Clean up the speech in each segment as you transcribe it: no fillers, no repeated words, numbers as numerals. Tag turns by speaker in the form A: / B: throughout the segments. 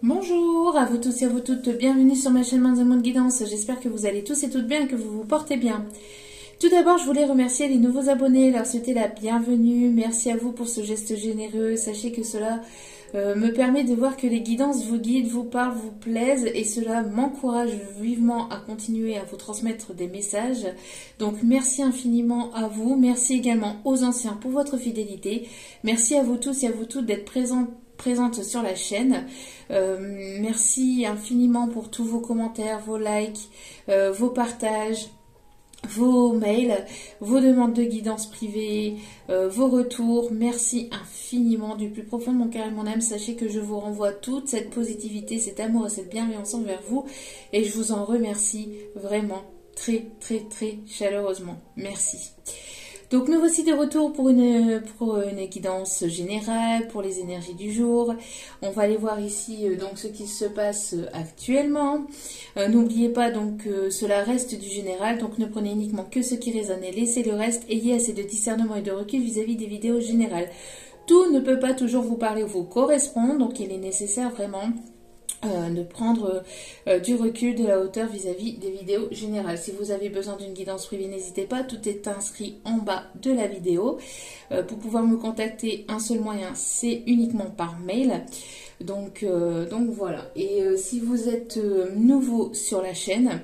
A: Bonjour à vous tous et à vous toutes, bienvenue sur ma chaîne Mains et Monde Guidance. J'espère que vous allez tous et toutes bien et que vous vous portez bien. Tout d'abord, je voulais remercier les nouveaux abonnés, leur souhaiter la bienvenue. Merci à vous pour ce geste généreux. Sachez que cela me permet de voir que les guidances vous guident, vous parlent, vous plaisent et cela m'encourage vivement à continuer à vous transmettre des messages. Donc merci infiniment à vous. Merci également aux anciens pour votre fidélité. Merci à vous tous et à vous toutes d'être présente sur la chaîne. Merci infiniment pour tous vos commentaires, vos likes, vos partages, vos mails, vos demandes de guidance privée, vos retours. Merci infiniment du plus profond de mon cœur et de mon âme. Sachez que je vous renvoie toute cette positivité, cet amour et cette bienveillance envers vous et je vous en remercie vraiment très chaleureusement. Merci. Donc nous voici de retour pour une guidance générale, pour les énergies du jour. On va aller voir ici donc ce qui se passe actuellement. N'oubliez pas donc cela reste du général, donc ne prenez uniquement que ce qui résonne et laissez le reste. Ayez assez de discernement et de recul vis-à-vis des vidéos générales. Tout ne peut pas toujours vous parler ou vous correspondre, donc il est nécessaire vraiment de prendre du recul, de la hauteur vis-à-vis des vidéos générales. Si vous avez besoin d'une guidance privée, n'hésitez pas, tout est inscrit en bas de la vidéo. Pour pouvoir me contacter, un seul moyen, c'est uniquement par mail. Donc voilà. Et si vous êtes nouveau sur la chaîne,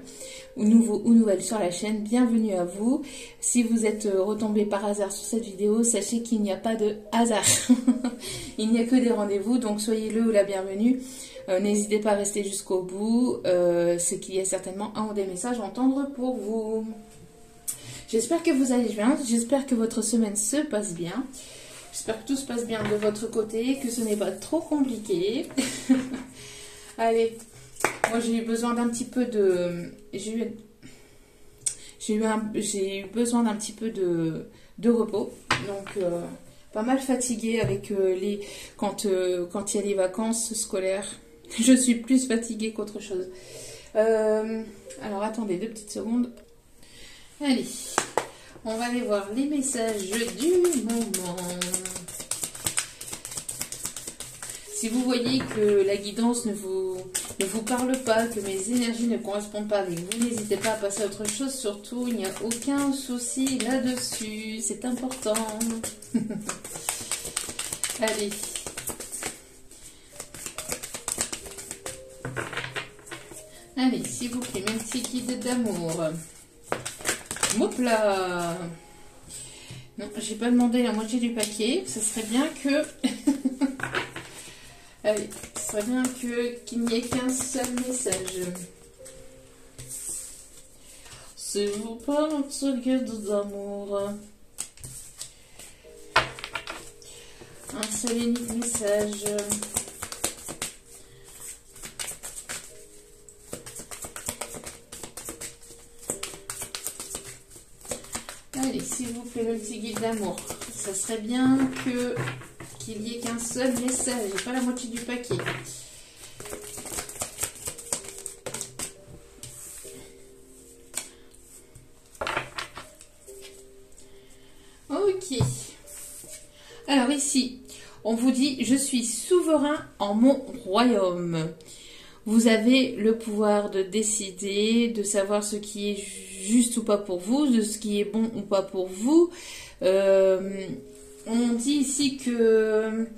A: ou nouveau ou nouvelle sur la chaîne, bienvenue à vous. Si vous êtes retombé par hasard sur cette vidéo, sachez qu'il n'y a pas de hasard. Il n'y a que des rendez-vous, donc soyez le ou la bienvenue. N'hésitez pas à rester jusqu'au bout, c'est qu'il y a certainement un ou des messages à entendre pour vous. J'espère que vous allez bien, j'espère que votre semaine se passe bien. J'espère que tout se passe bien de votre côté, que ce n'est pas trop compliqué. Allez, moi j'ai eu besoin d'un petit peu de... J'ai eu besoin d'un petit peu de repos, donc pas mal fatiguée avec quand il y a les vacances scolaires. Je suis plus fatiguée qu'autre chose. Alors attendez 2 petites secondes. Allez, on va aller voir les messages du moment. Si vous voyez que la guidance ne vous parle pas, que mes énergies ne correspondent pas avec vous, n'hésitez pas à passer à autre chose. Surtout, il n'y a aucun souci là-dessus. C'est important. Allez. Allez, s'il vous plaît, mes petits guides d'amour. Hop là. Non, j'ai pas demandé la moitié du paquet. Ça serait bien que... Allez, ce serait bien qu'il n'y ait qu'un seul message. S'il vous plaît, mon petit guide d'amour. Un seul et unique message. Allez, s'il vous plaît, le petit guide d'amour. Ça serait bien qu'il n'y ait qu'un seul message, et pas la moitié du paquet. Ok. Alors ici, on vous dit, je suis souverain en mon royaume. Vous avez le pouvoir de décider, de savoir ce qui est juste ou pas pour vous, de ce qui est bon ou pas pour vous. On dit ici qu'il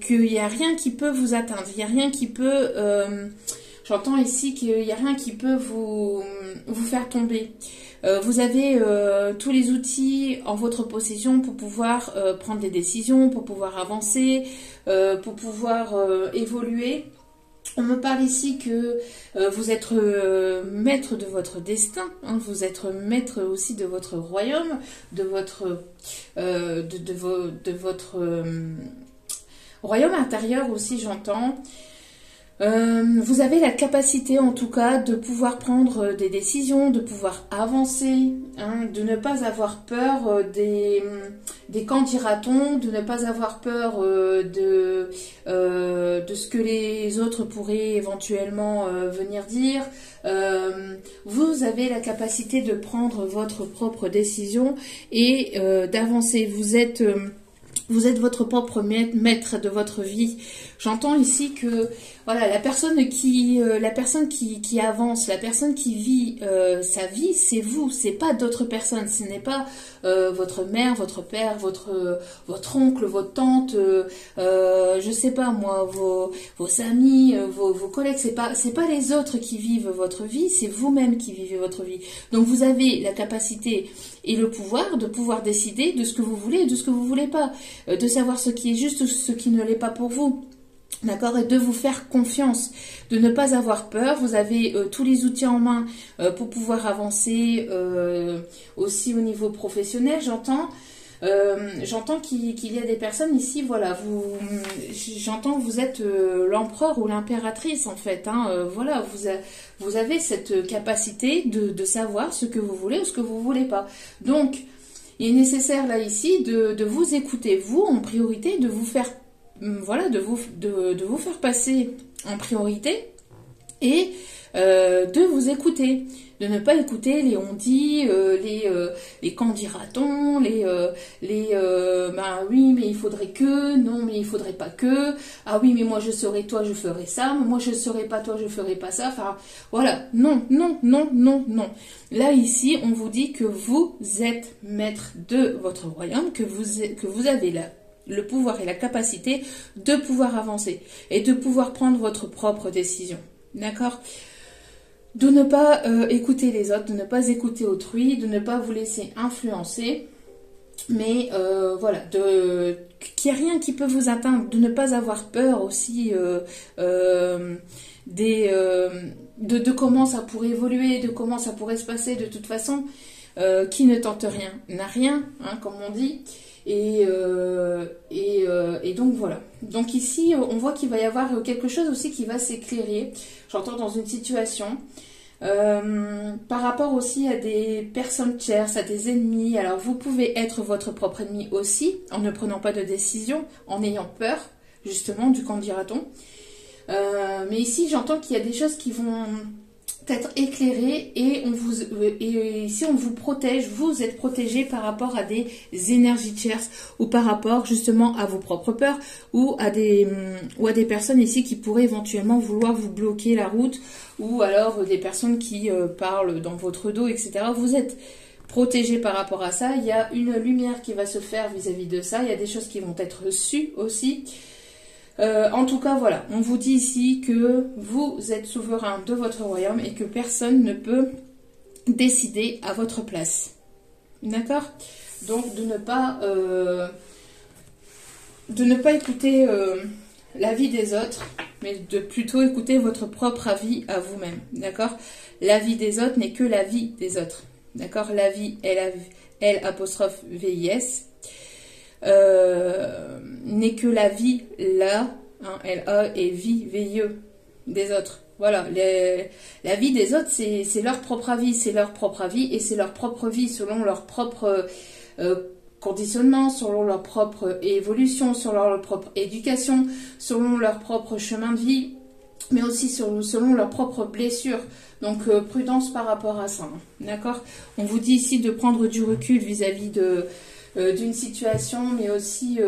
A: n'y a rien qui peut vous atteindre. Il n'y a rien qui peut... J'entends ici qu'il n'y a rien qui peut vous faire tomber. Vous avez tous les outils en votre possession pour pouvoir prendre des décisions, pour pouvoir avancer, pour pouvoir évoluer. On me parle ici que vous êtes maître de votre destin, hein, vous êtes maître aussi de votre royaume, de votre royaume intérieur aussi, j'entends. Vous avez la capacité en tout cas de pouvoir prendre des décisions, de pouvoir avancer, hein, de ne pas avoir peur des qu'en dira-t-on, de ne pas avoir peur de ce que les autres pourraient éventuellement venir dire. Vous avez la capacité de prendre votre propre décision et d'avancer. Vous êtes votre propre maître de votre vie. J'entends ici que voilà, la personne qui avance, la personne qui vit sa vie, c'est vous, c'est pas d'autres personnes. Ce n'est pas votre mère, votre père, votre oncle, votre tante, je sais pas moi, vos amis, vos collègues. C'est pas les autres qui vivent votre vie, c'est vous-même qui vivez votre vie. Donc vous avez la capacité et le pouvoir de pouvoir décider de ce que vous voulez et de ce que vous voulez pas, de savoir ce qui est juste ou ce qui ne l'est pas pour vous. D'accord, et de vous faire confiance, de ne pas avoir peur. Vous avez tous les outils en main pour pouvoir avancer aussi au niveau professionnel. J'entends qu'il y a des personnes ici, voilà, j'entends que vous êtes l'empereur ou l'impératrice en fait. Voilà, vous avez cette capacité de savoir ce que vous voulez ou ce que vous voulez pas. Donc, il est nécessaire là ici de vous écouter, vous en priorité, de vous faire voilà, de vous faire passer en priorité et de vous écouter, de ne pas écouter les on-dit, les quand dira-t-on, ben oui mais il faudrait que, non mais il faudrait pas que, ah oui mais moi je serais toi je ferais ça, moi je serais pas toi je ferais pas ça, enfin voilà, non, non, non, non, non. Là ici on vous dit que vous êtes maître de votre royaume, que vous avez le pouvoir et la capacité de pouvoir avancer et de pouvoir prendre votre propre décision. D'accord ? De ne pas écouter les autres, de ne pas écouter autrui, de ne pas vous laisser influencer, mais voilà, qu'il n'y a rien qui peut vous atteindre, de ne pas avoir peur aussi de comment ça pourrait évoluer, de comment ça pourrait se passer. De toute façon, qui ne tente rien n'a rien, hein, comme on dit. Et donc voilà. Donc ici, on voit qu'il va y avoir quelque chose aussi qui va s'éclairer. J'entends dans une situation par rapport aussi à des personnes tierces, à des ennemis. Alors vous pouvez être votre propre ennemi aussi, en ne prenant pas de décision, en ayant peur, justement, du quand dira-t-on. Mais ici, j'entends qu'il y a des choses qui vont être éclairées et ici on vous protège, vous êtes protégé par rapport à des énergies tierces ou par rapport justement à vos propres peurs ou à des personnes ici qui pourraient éventuellement vouloir vous bloquer la route ou alors des personnes qui parlent dans votre dos, etc. Vous êtes protégé par rapport à ça. Il y a une lumière qui va se faire vis-à-vis de ça. Il y a des choses qui vont être reçues aussi. En tout cas, voilà, on vous dit ici que vous êtes souverain de votre royaume et que personne ne peut décider à votre place. D'accord ? Donc, de ne pas écouter l'avis des autres, mais de plutôt écouter votre propre avis à vous-même. D'accord ? L'avis des autres n'est que l'avis des autres. D'accord ? L'avis, L''VIS. N'est que la vie là, hein, L-A et vie, V-I-E, des autres. Voilà, la vie des autres, c'est leur propre avis, c'est leur propre avis et c'est leur propre vie selon leur propre conditionnement, selon leur propre évolution, selon leur propre éducation, selon leur propre chemin de vie, mais aussi selon leurs propres blessures. Donc prudence par rapport à ça. Hein, d'accord ? On vous dit ici de prendre du recul vis-à-vis d'une situation, mais aussi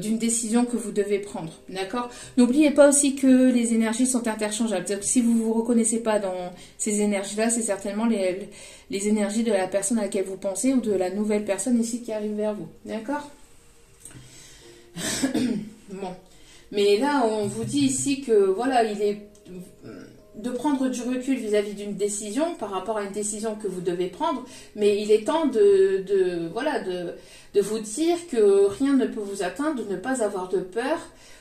A: d'une décision que vous devez prendre. D'accord ? N'oubliez pas aussi que les énergies sont interchangeables. C'est-à-dire que si vous ne vous reconnaissez pas dans ces énergies-là, c'est certainement les énergies de la personne à laquelle vous pensez ou de la nouvelle personne ici qui arrive vers vous. D'accord ? Bon. Mais là, on vous dit ici que, voilà, il est de prendre du recul vis-à-vis d'une décision par rapport à une décision que vous devez prendre, mais il est temps de vous dire que rien ne peut vous atteindre, de ne pas avoir de peur,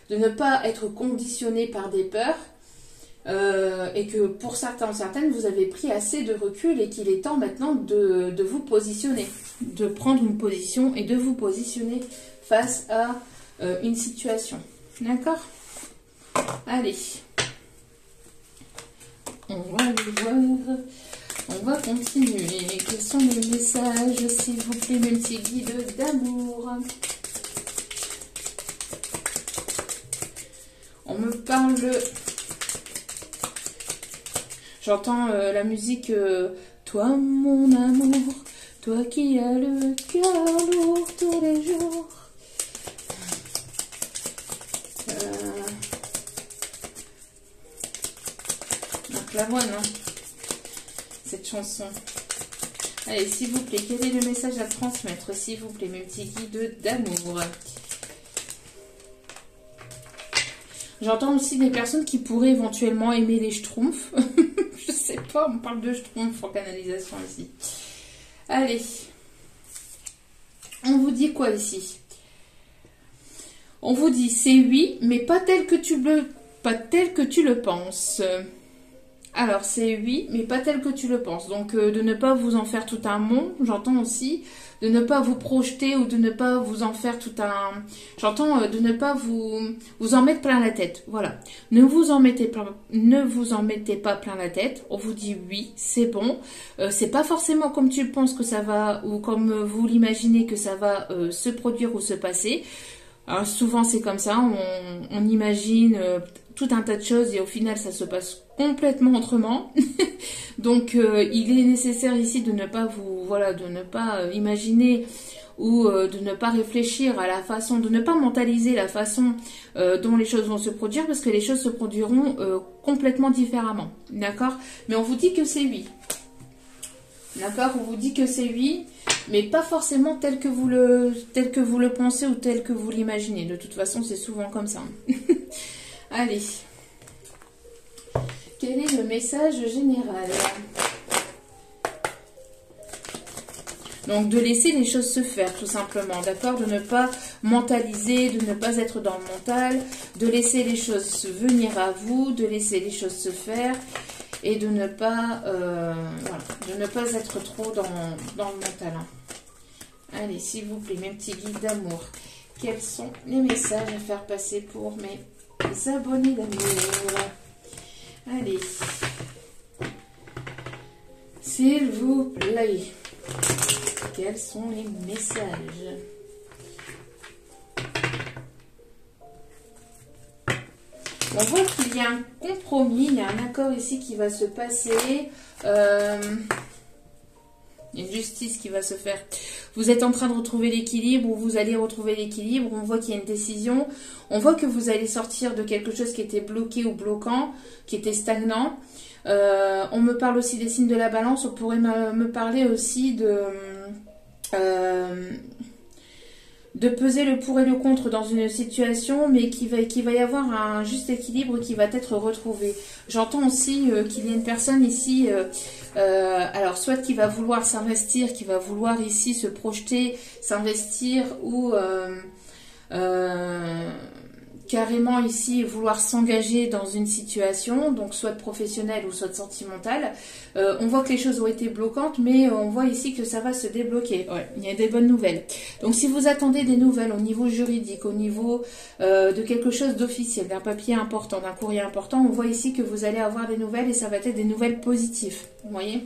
A: de ne pas être conditionné par des peurs, et que pour certains ou certaines, vous avez pris assez de recul et qu'il est temps maintenant de vous positionner, de prendre une position et de vous positionner face à une situation. D'accord ? Allez. On va aller voir, on va continuer. Quels sont les messages, s'il vous plaît, mes petits guides d'amour? On me parle... J'entends la musique toi mon amour, toi qui as le cœur lourd tous les jours. Donc l'avoine, hein, cette chanson. Allez, s'il vous plaît, quel est le message à transmettre, s'il vous plaît, mes petits guides d'amour? J'entends aussi des personnes qui pourraient éventuellement aimer les schtroumpfs. Je sais pas, on parle de schtroumpfs en canalisation ici. Allez. On vous dit quoi ici? On vous dit c'est oui, mais pas tel que tu le penses. Alors, c'est oui, mais pas tel que tu le penses. Donc, de ne pas vous en faire tout un monde, j'entends aussi. De ne pas vous projeter ou de ne pas vous en faire tout un... J'entends de ne pas vous en mettre plein la tête. Voilà. Ne vous en mettez pas plein la tête. On vous dit oui, c'est bon. C'est pas forcément comme tu penses que ça va ou comme vous l'imaginez que ça va se produire ou se passer. Alors, souvent, c'est comme ça. On imagine tout un tas de choses et au final, ça se passe complètement autrement. Donc, il est nécessaire ici de ne pas de ne pas imaginer ou de ne pas réfléchir à la façon, de ne pas mentaliser la façon dont les choses vont se produire parce que les choses se produiront complètement différemment. D'accord? Mais on vous dit que c'est oui. D'accord? On vous dit que c'est oui, mais pas forcément tel que vous le pensez ou tel que vous l'imaginez. De toute façon, c'est souvent comme ça. Allez. Quel est le message général? Donc, de laisser les choses se faire, tout simplement, d'accord? De ne pas mentaliser, de ne pas être dans le mental, de laisser les choses venir à vous, de laisser les choses se faire et de ne pas, de ne pas être trop dans le mental. Hein. Allez, s'il vous plaît, mes petits guides d'amour, quels sont les messages à faire passer pour mes abonnés d'amour? Allez, s'il vous plaît, quels sont les messages? On voit qu'il y a un compromis, il y a un accord ici qui va se passer, une justice qui va se faire. Vous êtes en train de retrouver l'équilibre ou vous allez retrouver l'équilibre. On voit qu'il y a une décision. On voit que vous allez sortir de quelque chose qui était bloqué ou bloquant, qui était stagnant. On me parle aussi des signes de la balance. On pourrait me parler aussi de peser le pour et le contre dans une situation, mais qu'il va y avoir un juste équilibre qui va être retrouvé. J'entends aussi qu'il y a une personne ici, alors soit qui va vouloir s'investir, qui va vouloir ici se projeter, s'investir, ou carrément ici vouloir s'engager dans une situation, donc soit professionnelle ou soit sentimentale. On voit que les choses ont été bloquantes, mais on voit ici que ça va se débloquer. Ouais, il y a des bonnes nouvelles. Donc si vous attendez des nouvelles au niveau juridique, au niveau de quelque chose d'officiel, d'un papier important, d'un courrier important, on voit ici que vous allez avoir des nouvelles et ça va être des nouvelles positives. Vous voyez ?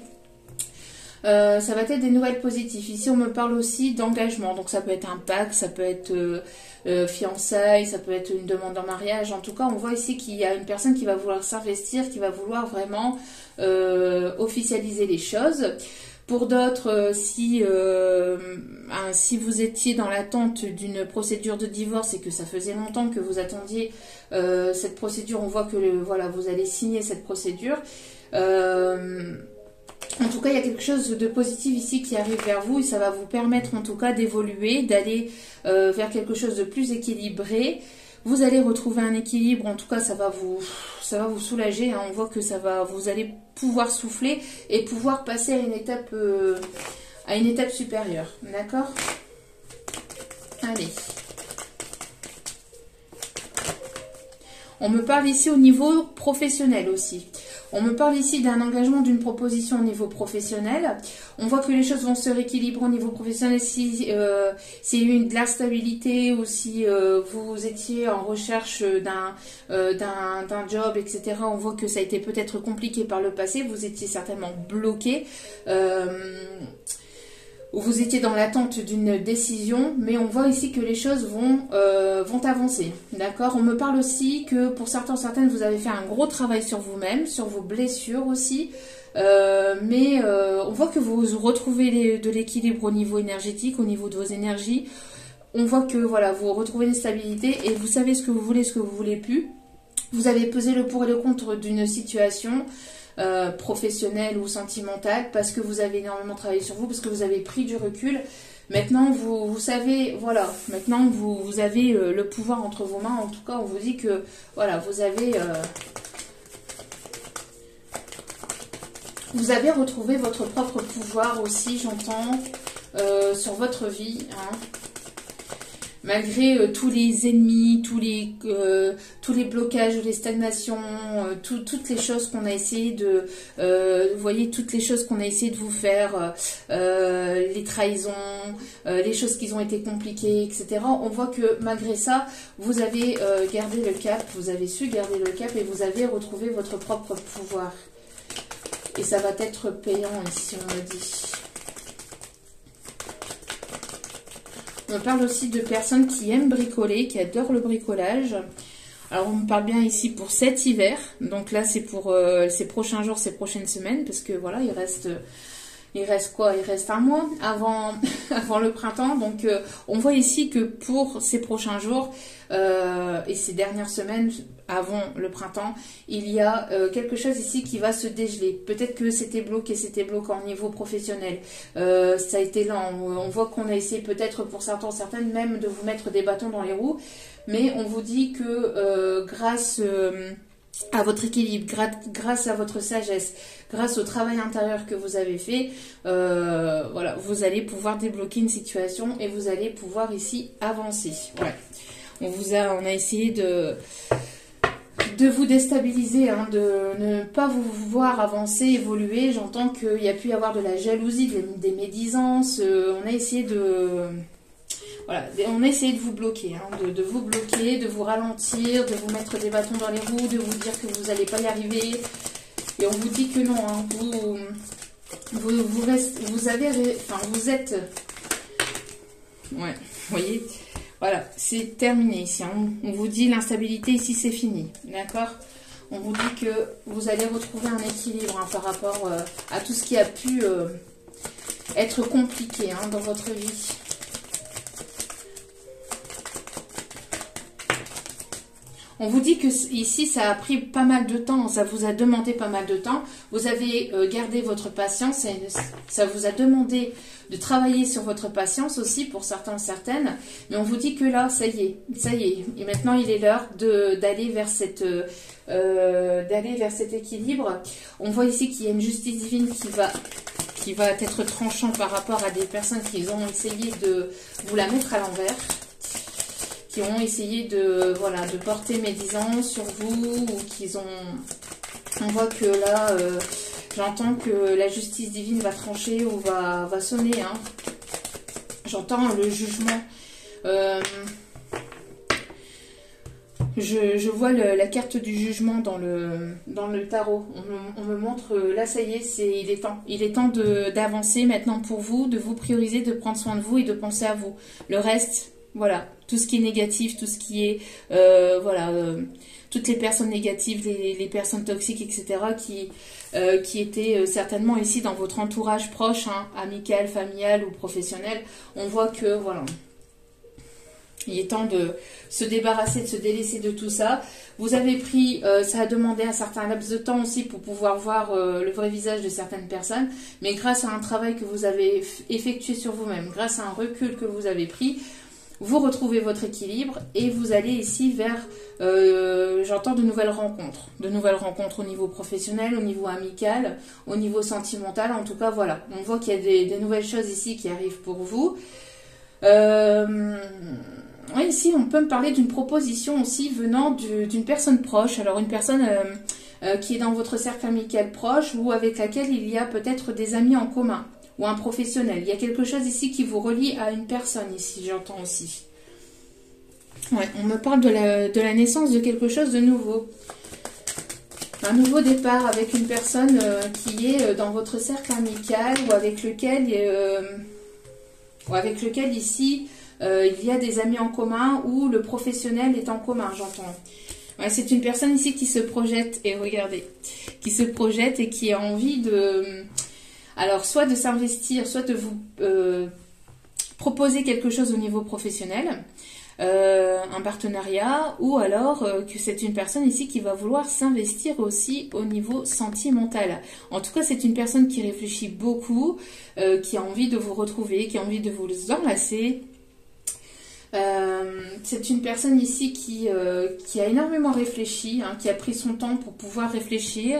A: Ça va être des nouvelles positives. Ici, on me parle aussi d'engagement. Donc, ça peut être un pacte, ça peut être fiançailles, ça peut être une demande en mariage. En tout cas, on voit ici qu'il y a une personne qui va vouloir s'investir, qui va vouloir vraiment officialiser les choses. Pour d'autres, si vous étiez dans l'attente d'une procédure de divorce et que ça faisait longtemps que vous attendiez cette procédure, on voit que voilà, vous allez signer cette procédure. En tout cas, il y a quelque chose de positif ici qui arrive vers vous et ça va vous permettre en tout cas d'évoluer, d'aller vers quelque chose de plus équilibré. Vous allez retrouver un équilibre, en tout cas ça va vous soulager, hein. On voit que vous allez pouvoir souffler et pouvoir passer à une étape supérieure, d'accord? Allez. On me parle ici au niveau professionnel aussi. On me parle ici d'un engagement, d'une proposition au niveau professionnel. On voit que les choses vont se rééquilibrer au niveau professionnel si il y a eu de l'instabilité ou si vous étiez en recherche d'un job, etc. On voit que ça a été peut-être compliqué par le passé. Vous étiez certainement bloqué. Où vous étiez dans l'attente d'une décision, mais on voit ici que les choses vont avancer, d'accord? On me parle aussi que pour certaines, vous avez fait un gros travail sur vous-même, sur vos blessures aussi, mais on voit que vous retrouvez de l'équilibre au niveau énergétique, au niveau de vos énergies. On voit que voilà, vous retrouvez une stabilité et vous savez ce que vous voulez plus. Vous avez pesé le pour et le contre d'une situation professionnelle ou sentimentale parce que vous avez énormément travaillé sur vous, parce que vous avez pris du recul. Maintenant, vous savez, voilà, maintenant vous avez le pouvoir entre vos mains. En tout cas, on vous dit que, voilà, vous avez retrouvé votre propre pouvoir aussi, j'entends, sur votre vie, hein. Malgré tous les ennemis, tous les blocages, les stagnations, toutes les choses qu'on a essayé de... vous voyez, toutes les choses qu'on a essayé de vous faire, les trahisons, les choses qui ont été compliquées, etc. On voit que malgré ça, vous avez gardé le cap, vous avez su garder le cap et vous avez retrouvé votre propre pouvoir. Et ça va être payant ici, on me dit. On me parle aussi de personnes qui aiment bricoler, qui adorent le bricolage. Alors, on me parle bien ici pour cet hiver. Donc là, c'est pour ces prochains jours, ces prochaines semaines. Parce que voilà, il reste quoi? Il reste un mois avant, avant le printemps. Donc, on voit ici que pour ces prochains jours et ces dernières semaines avant le printemps, il y a quelque chose ici qui va se dégeler. Peut-être que c'était bloqué au niveau professionnel. Ça a été lent. On voit qu'on a essayé peut-être pour certains, certaines même de vous mettre des bâtons dans les roues. Mais on vous dit que grâce... à votre équilibre, grâce à votre sagesse, grâce au travail intérieur que vous avez fait, voilà, vous allez pouvoir débloquer une situation et vous allez pouvoir ici avancer. Ouais. On a essayé de vous déstabiliser, hein, de ne pas vous voir avancer, évoluer. J'entends qu'il y a pu y avoir de la jalousie, des médisances. On a essayé de... Voilà, on a essayé de vous bloquer, hein, de vous bloquer, de vous ralentir, de vous mettre des bâtons dans les roues, de vous dire que vous n'allez pas y arriver. Et on vous dit que non, hein, vous êtes... Ouais, vous voyez, voilà, c'est terminé ici. Hein. On vous dit l'instabilité ici, c'est fini, d'accord? On vous dit que vous allez retrouver un équilibre, hein, par rapport à tout ce qui a pu être compliqué, hein, dans votre vie. On vous dit que ici, ça a pris pas mal de temps, ça vous a demandé pas mal de temps. Vous avez gardé votre patience, ça vous a demandé de travailler sur votre patience aussi pour certains, certaines. Mais on vous dit que là, ça y est. Et maintenant, il est l'heure d'aller vers cet équilibre. On voit ici qu'il y a une justice divine qui va être tranchante par rapport à des personnes qui ont essayé de vous la mettre à l'envers, qui ont essayé de porter médisance sur vous, ou on voit que là, j'entends que la justice divine va trancher ou va sonner, hein. J'entends le jugement. Je vois la carte du jugement dans le tarot. On me montre, là ça y est, il est temps. Il est temps d'avancer maintenant pour vous, de vous prioriser, de prendre soin de vous et de penser à vous. Le reste... Voilà, tout ce qui est négatif, tout ce qui est, toutes les personnes négatives, les personnes toxiques, etc., qui étaient certainement ici dans votre entourage proche, hein, amical, familial ou professionnel. On voit que, voilà, il est temps de se débarrasser, de se délaisser de tout ça. Vous avez pris, ça a demandé un certain laps de temps aussi pour pouvoir voir le vrai visage de certaines personnes, mais grâce à un travail que vous avez effectué sur vous-même, grâce à un recul que vous avez pris, vous retrouvez votre équilibre et vous allez ici vers, j'entends de nouvelles rencontres au niveau professionnel, au niveau amical, au niveau sentimental. En tout cas, voilà, on voit qu'il y a des nouvelles choses ici qui arrivent pour vous. Oui, ici, on peut me parler d'une proposition aussi venant d'une personne proche. Alors, une personne qui est dans votre cercle amical proche ou avec laquelle il y a peut-être des amis en commun. Ou un professionnel. Il y a quelque chose ici qui vous relie à une personne ici, j'entends aussi. Ouais, on me parle de la naissance de quelque chose de nouveau. Un nouveau départ avec une personne qui est dans votre cercle amical ou avec lequel ici il y a des amis en commun ou le professionnel est en commun, j'entends. Ouais, c'est une personne ici qui se projette, et regardez, qui se projette et qui a envie de... Alors, soit de s'investir, soit de vous proposer quelque chose au niveau professionnel. un partenariat, ou alors que c'est une personne ici qui va vouloir s'investir aussi au niveau sentimental. En tout cas, c'est une personne qui réfléchit beaucoup, qui a envie de vous retrouver, qui a envie de vous enlacer. C'est une personne ici qui a énormément réfléchi, hein, qui a pris son temps pour pouvoir réfléchir,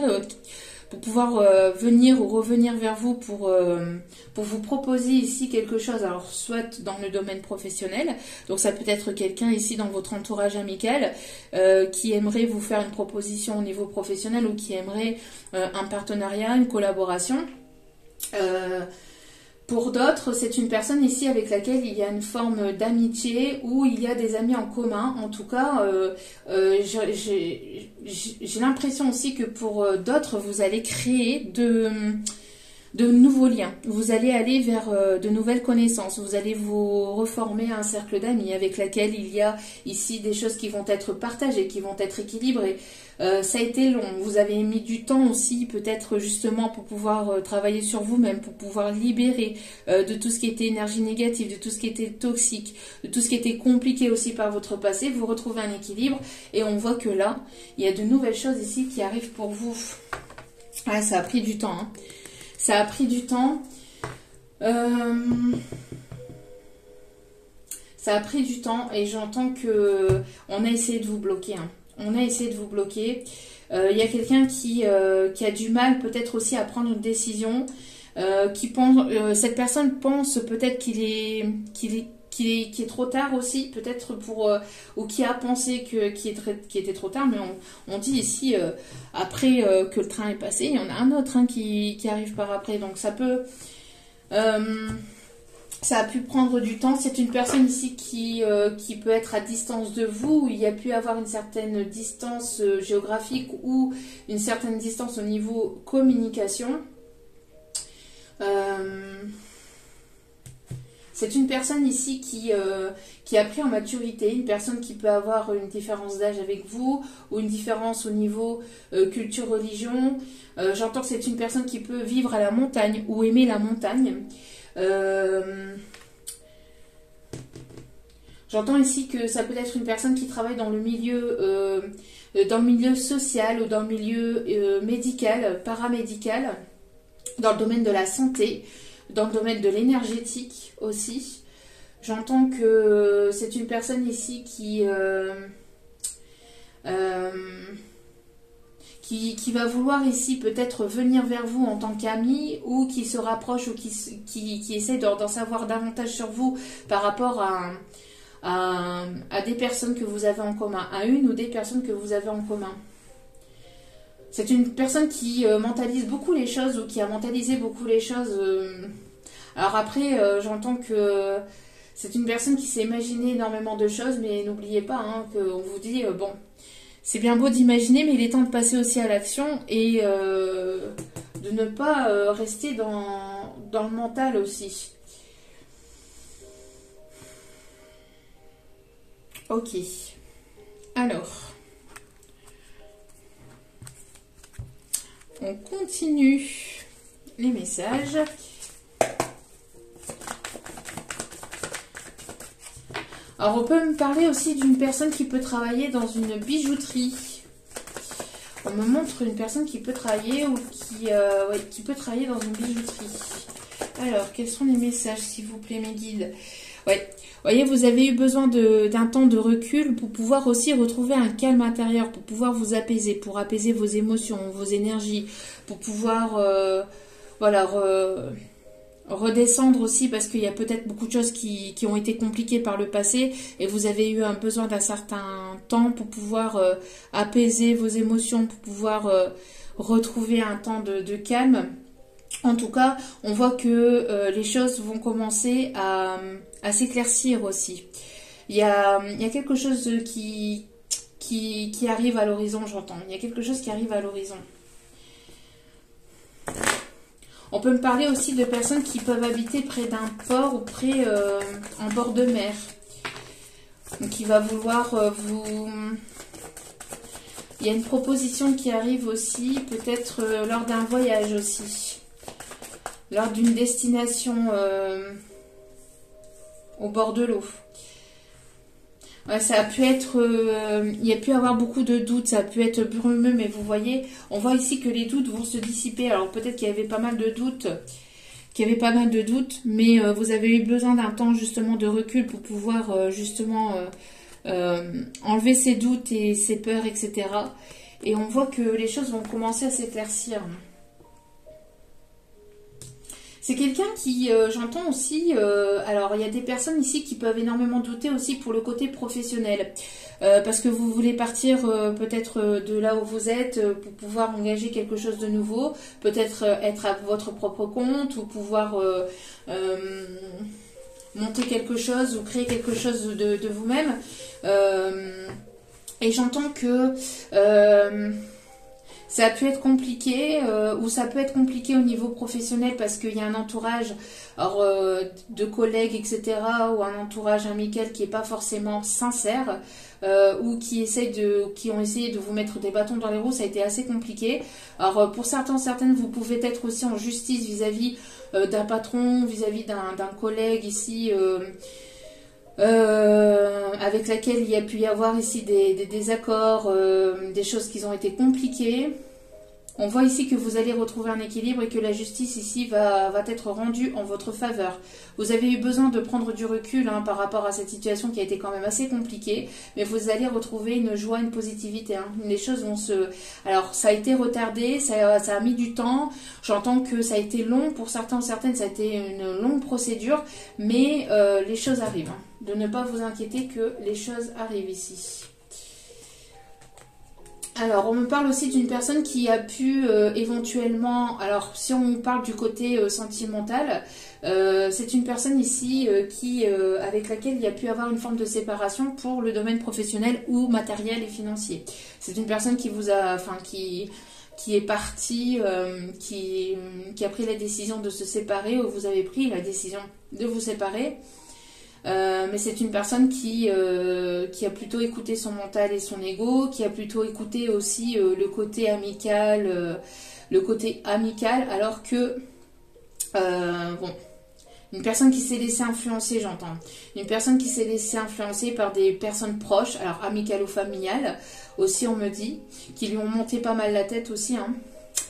A: pour pouvoir venir ou revenir vers vous pour vous proposer ici quelque chose, alors soit dans le domaine professionnel, donc ça peut être quelqu'un ici dans votre entourage amical qui aimerait vous faire une proposition au niveau professionnel ou qui aimerait un partenariat, une collaboration. Pour d'autres, c'est une personne ici avec laquelle il y a une forme d'amitié ou il y a des amis en commun. En tout cas, j'ai l'impression aussi que pour d'autres, vous allez créer de nouveaux liens. Vous allez aller vers de nouvelles connaissances. Vous allez vous reformer un cercle d'amis avec laquelle il y a ici des choses qui vont être partagées, qui vont être équilibrées. Ça a été long. Vous avez mis du temps aussi, peut-être justement pour pouvoir travailler sur vous-même, pour pouvoir libérer de tout ce qui était énergie négative, de tout ce qui était toxique, de tout ce qui était compliqué aussi par votre passé. Vous retrouvez un équilibre et on voit que là, il y a de nouvelles choses ici qui arrivent pour vous. Ah, ça a pris du temps, hein. Ça a pris du temps. Ça a pris du temps et j'entends que on a essayé de vous bloquer, hein. On a essayé de vous bloquer. Il y a quelqu'un qui a du mal peut-être aussi à prendre une décision. Cette personne pense peut-être qu'il est trop tard aussi, peut-être ou qui a pensé qu'il était trop tard, mais on dit ici, après que le train est passé, il y en a un autre, hein, qui arrive par après, donc ça a pu prendre du temps. C'est une personne ici qui peut être à distance de vous, il y a pu avoir une certaine distance géographique ou une certaine distance au niveau communication. C'est une personne ici qui a pris en maturité, une personne qui peut avoir une différence d'âge avec vous ou une différence au niveau culture, religion. J'entends que c'est une personne qui peut vivre à la montagne ou aimer la montagne. J'entends ici que ça peut être une personne qui travaille dans le milieu social ou dans le milieu médical, paramédical, dans le domaine de la santé, dans le domaine de l'énergétique aussi. J'entends que c'est une personne ici qui va vouloir ici peut-être venir vers vous en tant qu'ami ou qui se rapproche ou qui essaie d'en savoir davantage sur vous par rapport à des personnes que vous avez en commun, à une ou des personnes que vous avez en commun. C'est une personne qui mentalise beaucoup les choses ou qui a mentalisé beaucoup les choses. Alors après, j'entends que c'est une personne qui s'est imaginé énormément de choses, mais n'oubliez pas, hein, qu'on vous dit, bon, c'est bien beau d'imaginer, mais il est temps de passer aussi à l'action et de ne pas rester dans le mental aussi. Ok. Alors, on continue les messages. Alors, on peut me parler aussi d'une personne qui peut travailler dans une bijouterie. On me montre une personne qui peut travailler ou qui peut travailler dans une bijouterie. Alors, quels sont les messages, s'il vous plaît, mes guides? Ouais. Vous voyez, vous avez eu besoin d'un temps de recul pour pouvoir aussi retrouver un calme intérieur, pour pouvoir vous apaiser, pour apaiser vos émotions, vos énergies, pour pouvoir redescendre aussi, parce qu'il y a peut-être beaucoup de choses qui ont été compliquées par le passé et vous avez eu un besoin d'un certain temps pour pouvoir apaiser vos émotions, pour pouvoir retrouver un temps de calme. En tout cas, on voit que les choses vont commencer à s'éclaircir aussi. Il y a quelque chose qui arrive à l'horizon, j'entends. Il y a quelque chose qui arrive à l'horizon. On peut me parler aussi de personnes qui peuvent habiter près d'un port ou près en bord de mer. Donc il va vouloir Il y a une proposition qui arrive aussi, peut-être lors d'un voyage aussi. Lors d'une destination au bord de l'eau. Ouais, ça a pu être, il y a pu avoir beaucoup de doutes, ça a pu être brumeux, mais vous voyez, on voit ici que les doutes vont se dissiper. Alors peut-être qu'il y avait pas mal de doutes, mais vous avez eu besoin d'un temps justement de recul pour pouvoir justement enlever ces doutes et ces peurs, etc. Et on voit que les choses vont commencer à s'éclaircir. C'est quelqu'un qui, j'entends aussi, alors il y a des personnes ici qui peuvent énormément douter aussi pour le côté professionnel. Parce que vous voulez partir peut-être de là où vous êtes pour pouvoir engager quelque chose de nouveau, peut-être être à votre propre compte ou pouvoir monter quelque chose ou créer quelque chose de vous-même. Et j'entends que ça a pu être compliqué ou ça peut être compliqué au niveau professionnel parce qu'il y a un entourage alors, de collègues, etc. ou un entourage amical qui n'est pas forcément sincère ou qui ont essayé de vous mettre des bâtons dans les roues. Ça a été assez compliqué. Alors pour certaines, vous pouvez être aussi en justice vis-à-vis d'un patron, vis-à-vis d'un collègue ici avec laquelle il y a pu y avoir ici des désaccords, des choses qui ont été compliquées. On voit ici que vous allez retrouver un équilibre et que la justice ici va être rendue en votre faveur. Vous avez eu besoin de prendre du recul par rapport à cette situation qui a été quand même assez compliquée, mais vous allez retrouver une joie, une positivité. Les choses vont se... Alors, ça a été retardé, ça a mis du temps. J'entends que ça a été long pour certains ou certaines, ça a été une longue procédure, mais les choses arrivent. De ne pas vous inquiéter que les choses arrivent ici. Alors, on me parle aussi d'une personne qui a pu éventuellement... Alors, si on parle du côté sentimental, c'est une personne ici avec laquelle il y a pu avoir une forme de séparation pour le domaine professionnel ou matériel et financier. C'est une personne qui vous a... Enfin, qui est partie, qui a pris la décision de se séparer ou vous avez pris la décision de vous séparer. Mais c'est une personne qui a plutôt écouté son mental et son ego, qui a plutôt écouté aussi le côté amical, alors que bon, une personne qui s'est laissée influencer, j'entends, une personne qui s'est laissée influencer par des personnes proches, alors amicales ou familiales, aussi on me dit, qui lui ont monté pas mal la tête aussi,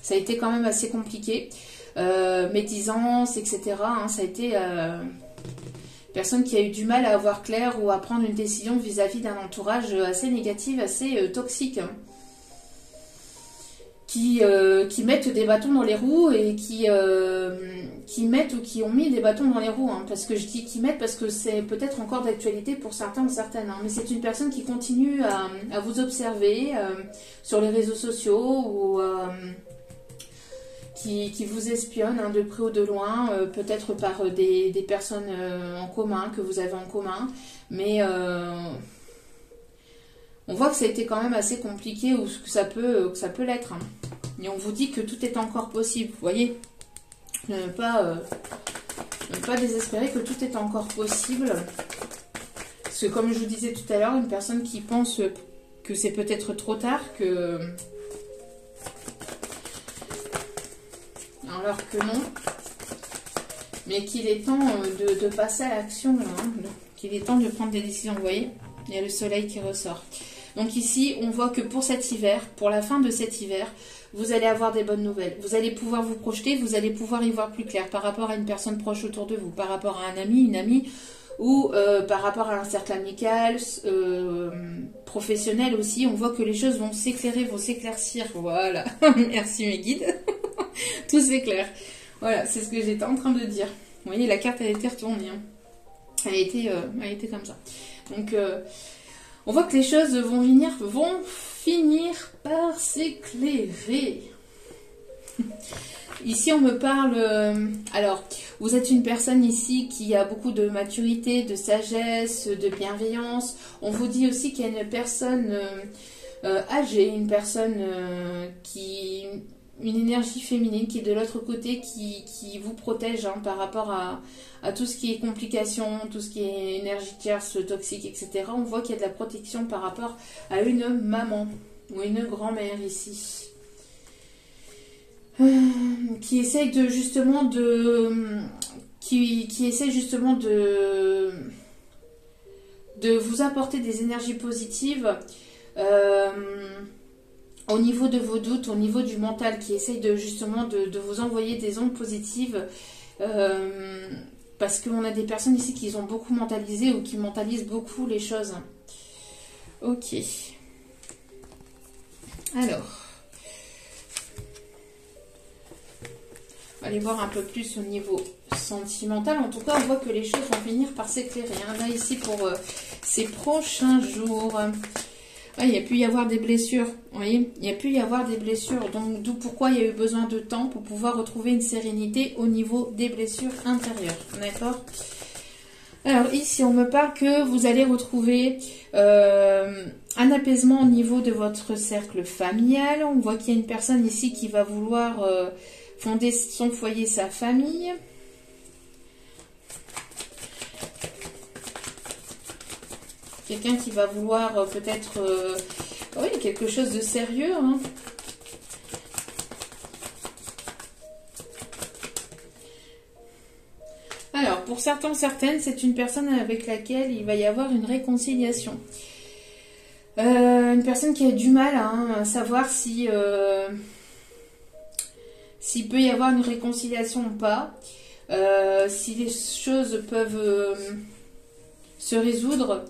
A: ça a été quand même assez compliqué, médisance, etc. Ça a été personne qui a eu du mal à avoir clair ou à prendre une décision vis-à-vis d'un entourage assez négatif, assez toxique. Qui mettent des bâtons dans les roues et qui mettent ou qui ont mis des bâtons dans les roues. Parce que je dis qui mettent parce que c'est peut-être encore d'actualité pour certains ou certaines. Mais c'est une personne qui continue à vous observer sur les réseaux sociaux ou... qui vous espionne de près ou de loin, peut-être par des personnes en commun, que vous avez en commun, mais on voit que ça a été quand même assez compliqué, ou que ça peut l'être. Et on vous dit que tout est encore possible, vous voyez, ne pas désespérer, que tout est encore possible, parce que comme je vous disais tout à l'heure, une personne qui pense que c'est peut-être trop tard, alors que non, mais qu'il est temps de passer à l'action, qu'il est temps de prendre des décisions, vous voyez, il y a le soleil qui ressort. Donc ici, on voit que pour cet hiver, pour la fin de cet hiver, vous allez avoir des bonnes nouvelles. Vous allez pouvoir vous projeter, vous allez pouvoir y voir plus clair par rapport à une personne proche autour de vous, par rapport à un ami, une amie, ou par rapport à un cercle amical, professionnel aussi. On voit que les choses vont s'éclairer, vont s'éclaircir. Voilà, merci mes guides. Tout s'éclaire. Voilà, c'est ce que j'étais en train de dire. Vous voyez, la carte, elle a été retournée. Elle a été comme ça. Donc, on voit que les choses vont finir par s'éclairer. Ici, on me parle... alors, vous êtes une personne ici qui a beaucoup de maturité, de sagesse, de bienveillance. On vous dit aussi qu'il y a une personne âgée, une personne une énergie féminine qui est de l'autre côté, qui vous protège par rapport à tout ce qui est complications, tout ce qui est énergie tierce, toxique, etc. On voit qu'il y a de la protection par rapport à une maman ou une grand-mère ici. Qui essaye de vous apporter des énergies positives au niveau de vos doutes, au niveau du mental, qui essaye de justement de vous envoyer des ondes positives. Parce qu'on a des personnes ici qui ont beaucoup mentalisé ou qui mentalisent beaucoup les choses. Ok. Alors. On va aller voir un peu plus au niveau sentimental. En tout cas, on voit que les choses vont finir par s'éclairer. Hein. Là, ici, pour ces prochains jours. Ouais, il y a pu y avoir des blessures. Vous voyez, il y a pu y avoir des blessures. Donc, d'où pourquoi il y a eu besoin de temps pour pouvoir retrouver une sérénité au niveau des blessures intérieures. D'accord ? Alors, ici, on me parle que vous allez retrouver un apaisement au niveau de votre cercle familial. On voit qu'il y a une personne ici qui va vouloir fonder son foyer, sa famille. Quelqu'un qui va vouloir peut-être oui, quelque chose de sérieux. Hein. Alors, pour certains, certaines, c'est une personne avec laquelle il va y avoir une réconciliation. Une personne qui a du mal à savoir si s'il peut y avoir une réconciliation ou pas, si les choses peuvent se résoudre.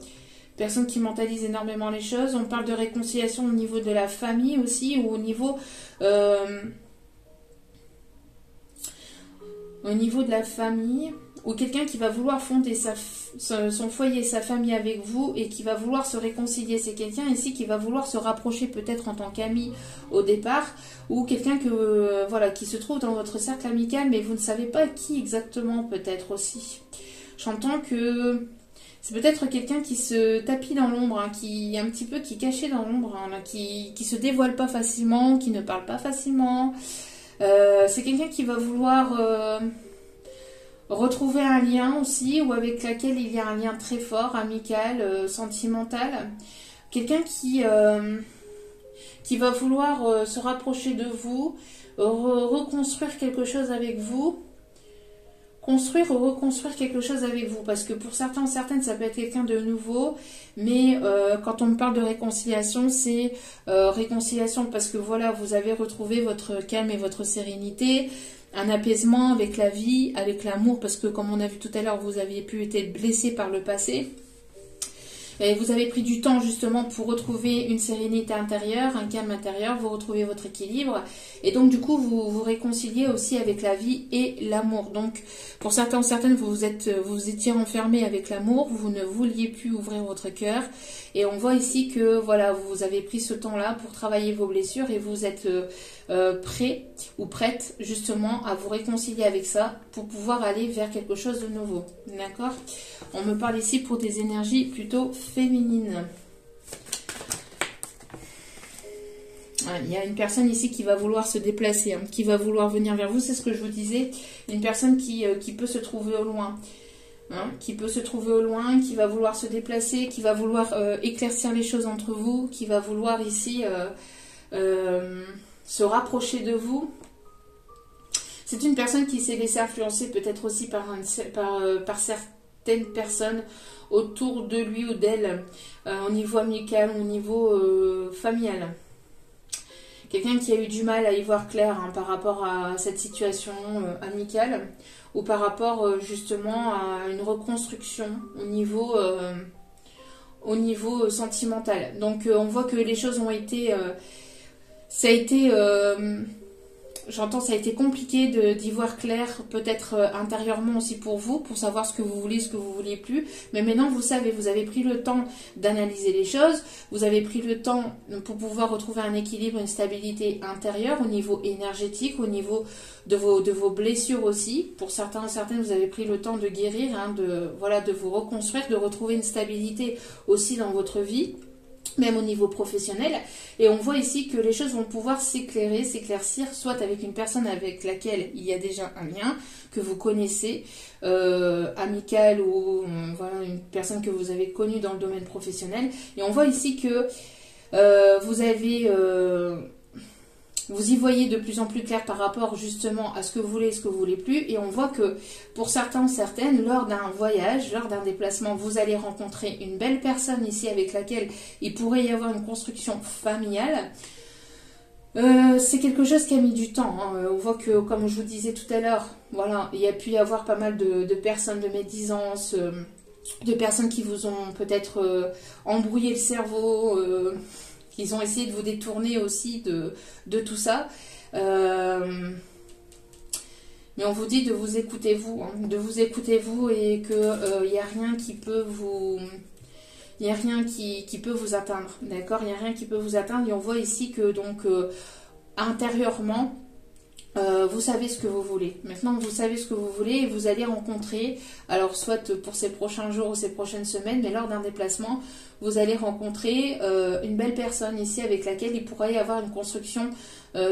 A: Personne qui mentalise énormément les choses. On parle de réconciliation au niveau de la famille aussi, ou au niveau de la famille, ou quelqu'un qui va vouloir fonder son foyer, sa famille avec vous et qui va vouloir se réconcilier. C'est quelqu'un ici qui va vouloir se rapprocher peut-être en tant qu'ami au départ, ou quelqu'un que voilà, qui se trouve dans votre cercle amical, mais vous ne savez pas qui exactement peut-être aussi. J'entends que c'est peut-être quelqu'un qui se tapit dans l'ombre, hein, qui est caché dans l'ombre, hein, qui se dévoile pas facilement, qui ne parle pas facilement. C'est quelqu'un qui va vouloir retrouver un lien aussi, ou avec laquelle il y a un lien très fort, amical, sentimental. Quelqu'un qui va vouloir se rapprocher de vous, reconstruire quelque chose avec vous. Construire ou reconstruire quelque chose avec vous, parce que pour certains, certaines, ça peut être quelqu'un de nouveau, mais quand on me parle de réconciliation, c'est réconciliation parce que voilà, vous avez retrouvé votre calme et votre sérénité, un apaisement avec la vie, avec l'amour, parce que comme on a vu tout à l'heure, vous aviez pu être blessé par le passé. Et vous avez pris du temps justement pour retrouver une sérénité intérieure, un calme intérieur, vous retrouvez votre équilibre et donc du coup vous vous réconciliez aussi avec la vie et l'amour. Donc pour certains, certaines, vous étiez enfermé avec l'amour, vous ne vouliez plus ouvrir votre cœur et on voit ici que voilà, vous avez pris ce temps-là pour travailler vos blessures et vous êtes prêt ou prête justement à vous réconcilier avec ça pour pouvoir aller vers quelque chose de nouveau. D'accord ? On me parle ici pour des énergies plutôt féminines. Il y a une personne ici qui va vouloir se déplacer, hein, qui va vouloir venir vers vous, c'est ce que je vous disais. Une personne qui peut se trouver au loin. Hein, qui peut se trouver au loin, qui va vouloir se déplacer, qui va vouloir éclaircir les choses entre vous, qui va vouloir ici se rapprocher de vous. C'est une personne qui s'est laissée influencer peut-être aussi par certaines personnes autour de lui ou d'elle, au niveau amical, au niveau familial. Quelqu'un qui a eu du mal à y voir clair hein, par rapport à cette situation amicale ou par rapport justement à une reconstruction au niveau sentimental. Donc on voit que les choses ont été... ça a été compliqué d'y voir clair, peut-être intérieurement aussi pour vous, pour savoir ce que vous voulez, ce que vous vouliez plus. Mais maintenant, vous savez, vous avez pris le temps d'analyser les choses, vous avez pris le temps pour pouvoir retrouver un équilibre, une stabilité intérieure au niveau énergétique, au niveau de vos blessures aussi. Pour certains, certaines, vous avez pris le temps de guérir, hein, de vous reconstruire, de retrouver une stabilité aussi dans votre vie, même au niveau professionnel, et on voit ici que les choses vont pouvoir s'éclaircir, soit avec une personne avec laquelle il y a déjà un lien, que vous connaissez, amical, ou voilà, une personne que vous avez connue dans le domaine professionnel, et on voit ici que vous vous y voyez de plus en plus clair par rapport justement à ce que vous voulez et ce que vous voulez plus. Et on voit que pour certains, certaines, lors d'un voyage, lors d'un déplacement, vous allez rencontrer une belle personne ici avec laquelle il pourrait y avoir une construction familiale. C'est quelque chose qui a mis du temps. Hein. On voit que, comme je vous disais tout à l'heure, voilà, il y a pu y avoir pas mal de personnes de médisance, de personnes qui vous ont peut-être embrouillé le cerveau, qu'ils ont essayé de vous détourner aussi de tout ça. Mais on vous dit de vous écouter vous, hein, de vous écouter vous et qu'il n'y a rien qui peut vous... Il n'y a rien qui peut vous atteindre, d'accord? Il n'y a rien qui peut vous atteindre. Et on voit ici que, donc, intérieurement, vous savez ce que vous voulez. Maintenant, vous savez ce que vous voulez et vous allez rencontrer, alors soit pour ces prochains jours ou ces prochaines semaines, mais lors d'un déplacement, vous allez rencontrer une belle personne ici avec laquelle il pourrait y avoir une construction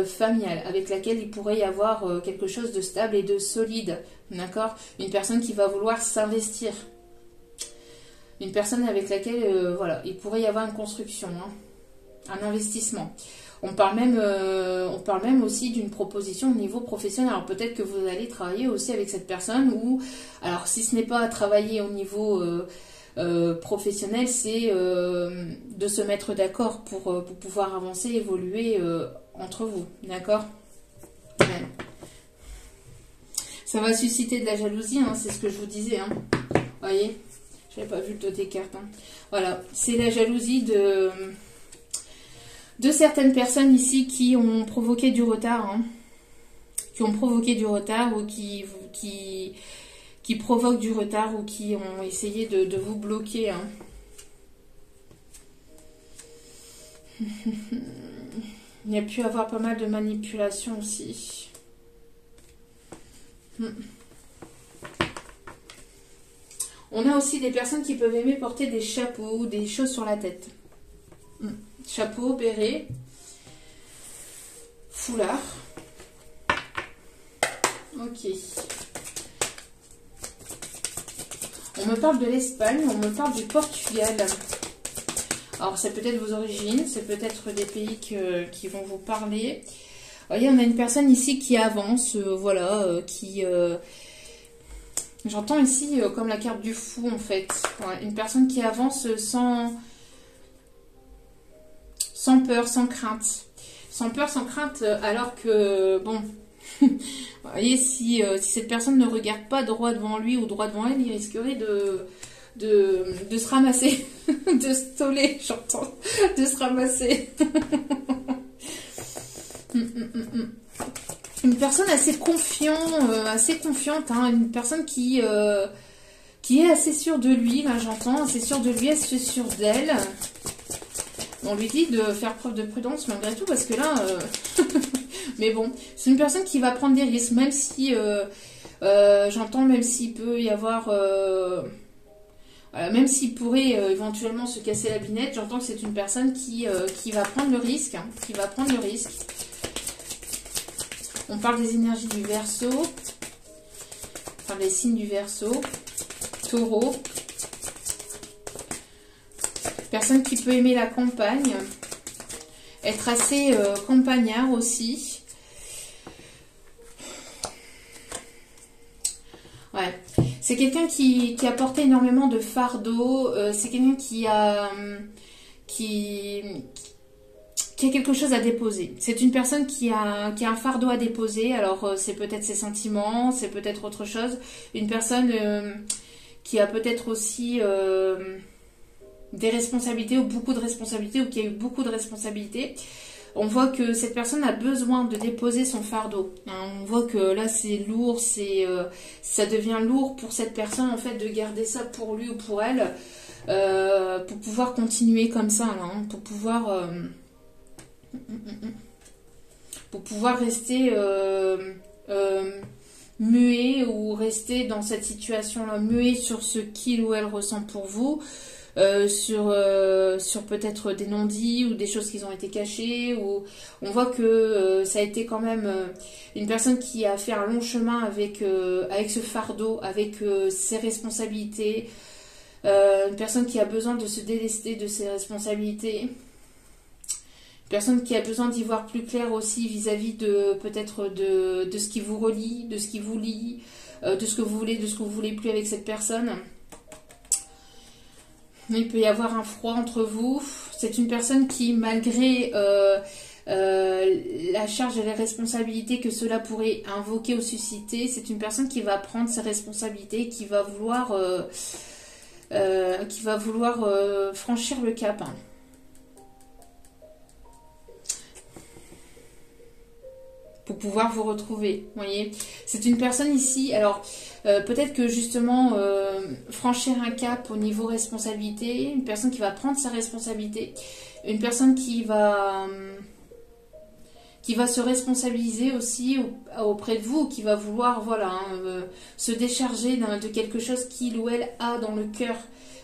A: familiale, avec laquelle il pourrait y avoir quelque chose de stable et de solide, d'accord? Une personne qui va vouloir s'investir. Une personne avec laquelle, voilà, il pourrait y avoir une construction, hein, un investissement. On parle même aussi d'une proposition au niveau professionnel. Alors peut-être que vous allez travailler aussi avec cette personne ou, alors si ce n'est pas travailler au niveau professionnel, c'est de se mettre d'accord pour pouvoir avancer, évoluer entre vous, d'accord? Ouais. Ça va susciter de la jalousie, hein, c'est ce que je vous disais, hein. Voyez? J'avais pas vu le dos des cartes. Hein. Voilà, c'est la jalousie de certaines personnes ici qui ont provoqué du retard. Hein. Qui ont provoqué du retard ou qui provoquent du retard ou qui ont essayé de vous bloquer. Hein. Il y a pu avoir pas mal de manipulation aussi. On a aussi des personnes qui peuvent aimer porter des chapeaux ou des choses sur la tête. Chapeau, béret, foulard. Ok. On me parle de l'Espagne, on me parle du Portugal. Alors, c'est peut-être vos origines, c'est peut-être des pays qui vont vous parler. Vous voyez, on a une personne ici qui avance, voilà, qui... J'entends ici comme la carte du fou en fait. Ouais, une personne qui avance sans peur, sans crainte. Sans peur, sans crainte, alors que, bon, vous voyez, si cette personne ne regarde pas droit devant lui ou droit devant elle, il risquerait de se ramasser, de se toller, j'entends, de se ramasser. Une personne assez confiante, hein, une personne qui est assez sûre de lui, là j'entends, assez sûre de lui, assez sûre d'elle. On lui dit de faire preuve de prudence malgré tout, parce que là, mais bon, c'est une personne qui va prendre des risques, même si, j'entends, même s'il peut y avoir, voilà, même s'il pourrait éventuellement se casser la binette, j'entends que c'est une personne qui va prendre le risque, hein, qui va prendre le risque. On parle des énergies du Verseau, enfin des signes du Verseau, Taureau. Personne qui peut aimer la campagne, être assez campagnard aussi. Ouais, c'est quelqu'un qui a porté énormément de fardeau, c'est quelqu'un qui a quelque chose à déposer. C'est une personne qui a un fardeau à déposer. Alors, c'est peut-être ses sentiments, c'est peut-être autre chose. Une personne qui a peut-être aussi des responsabilités ou beaucoup de responsabilités ou qui a eu beaucoup de responsabilités. On voit que cette personne a besoin de déposer son fardeau. On voit que là, c'est lourd, ça devient lourd pour cette personne, en fait, de garder ça pour lui ou pour elle, pour pouvoir continuer comme ça, là, hein, pour pouvoir rester muet ou rester dans cette situation-là, muet sur ce qu'il ou elle ressent pour vous, sur peut-être des non-dits ou des choses qui ont été cachées. Ou on voit que ça a été quand même une personne qui a fait un long chemin avec ce fardeau, avec ses responsabilités, une personne qui a besoin de se délester de ses responsabilités, Personne qui a besoin d'y voir plus clair aussi vis-à-vis de peut-être de ce qui vous relie, de ce qui vous lie, de ce que vous voulez, de ce que vous voulez plus avec cette personne. Il peut y avoir un froid entre vous. C'est une personne qui, malgré la charge et les responsabilités que cela pourrait invoquer ou susciter, c'est une personne qui va prendre ses responsabilités, qui va vouloir franchir le cap. Hein. Pour pouvoir vous retrouver, vous voyez. C'est une personne ici, alors peut-être que justement franchir un cap au niveau responsabilité, une personne qui va prendre sa responsabilité, une personne qui va se responsabiliser aussi auprès de vous, qui va vouloir voilà se décharger de quelque chose qu'il ou elle a dans le cœur,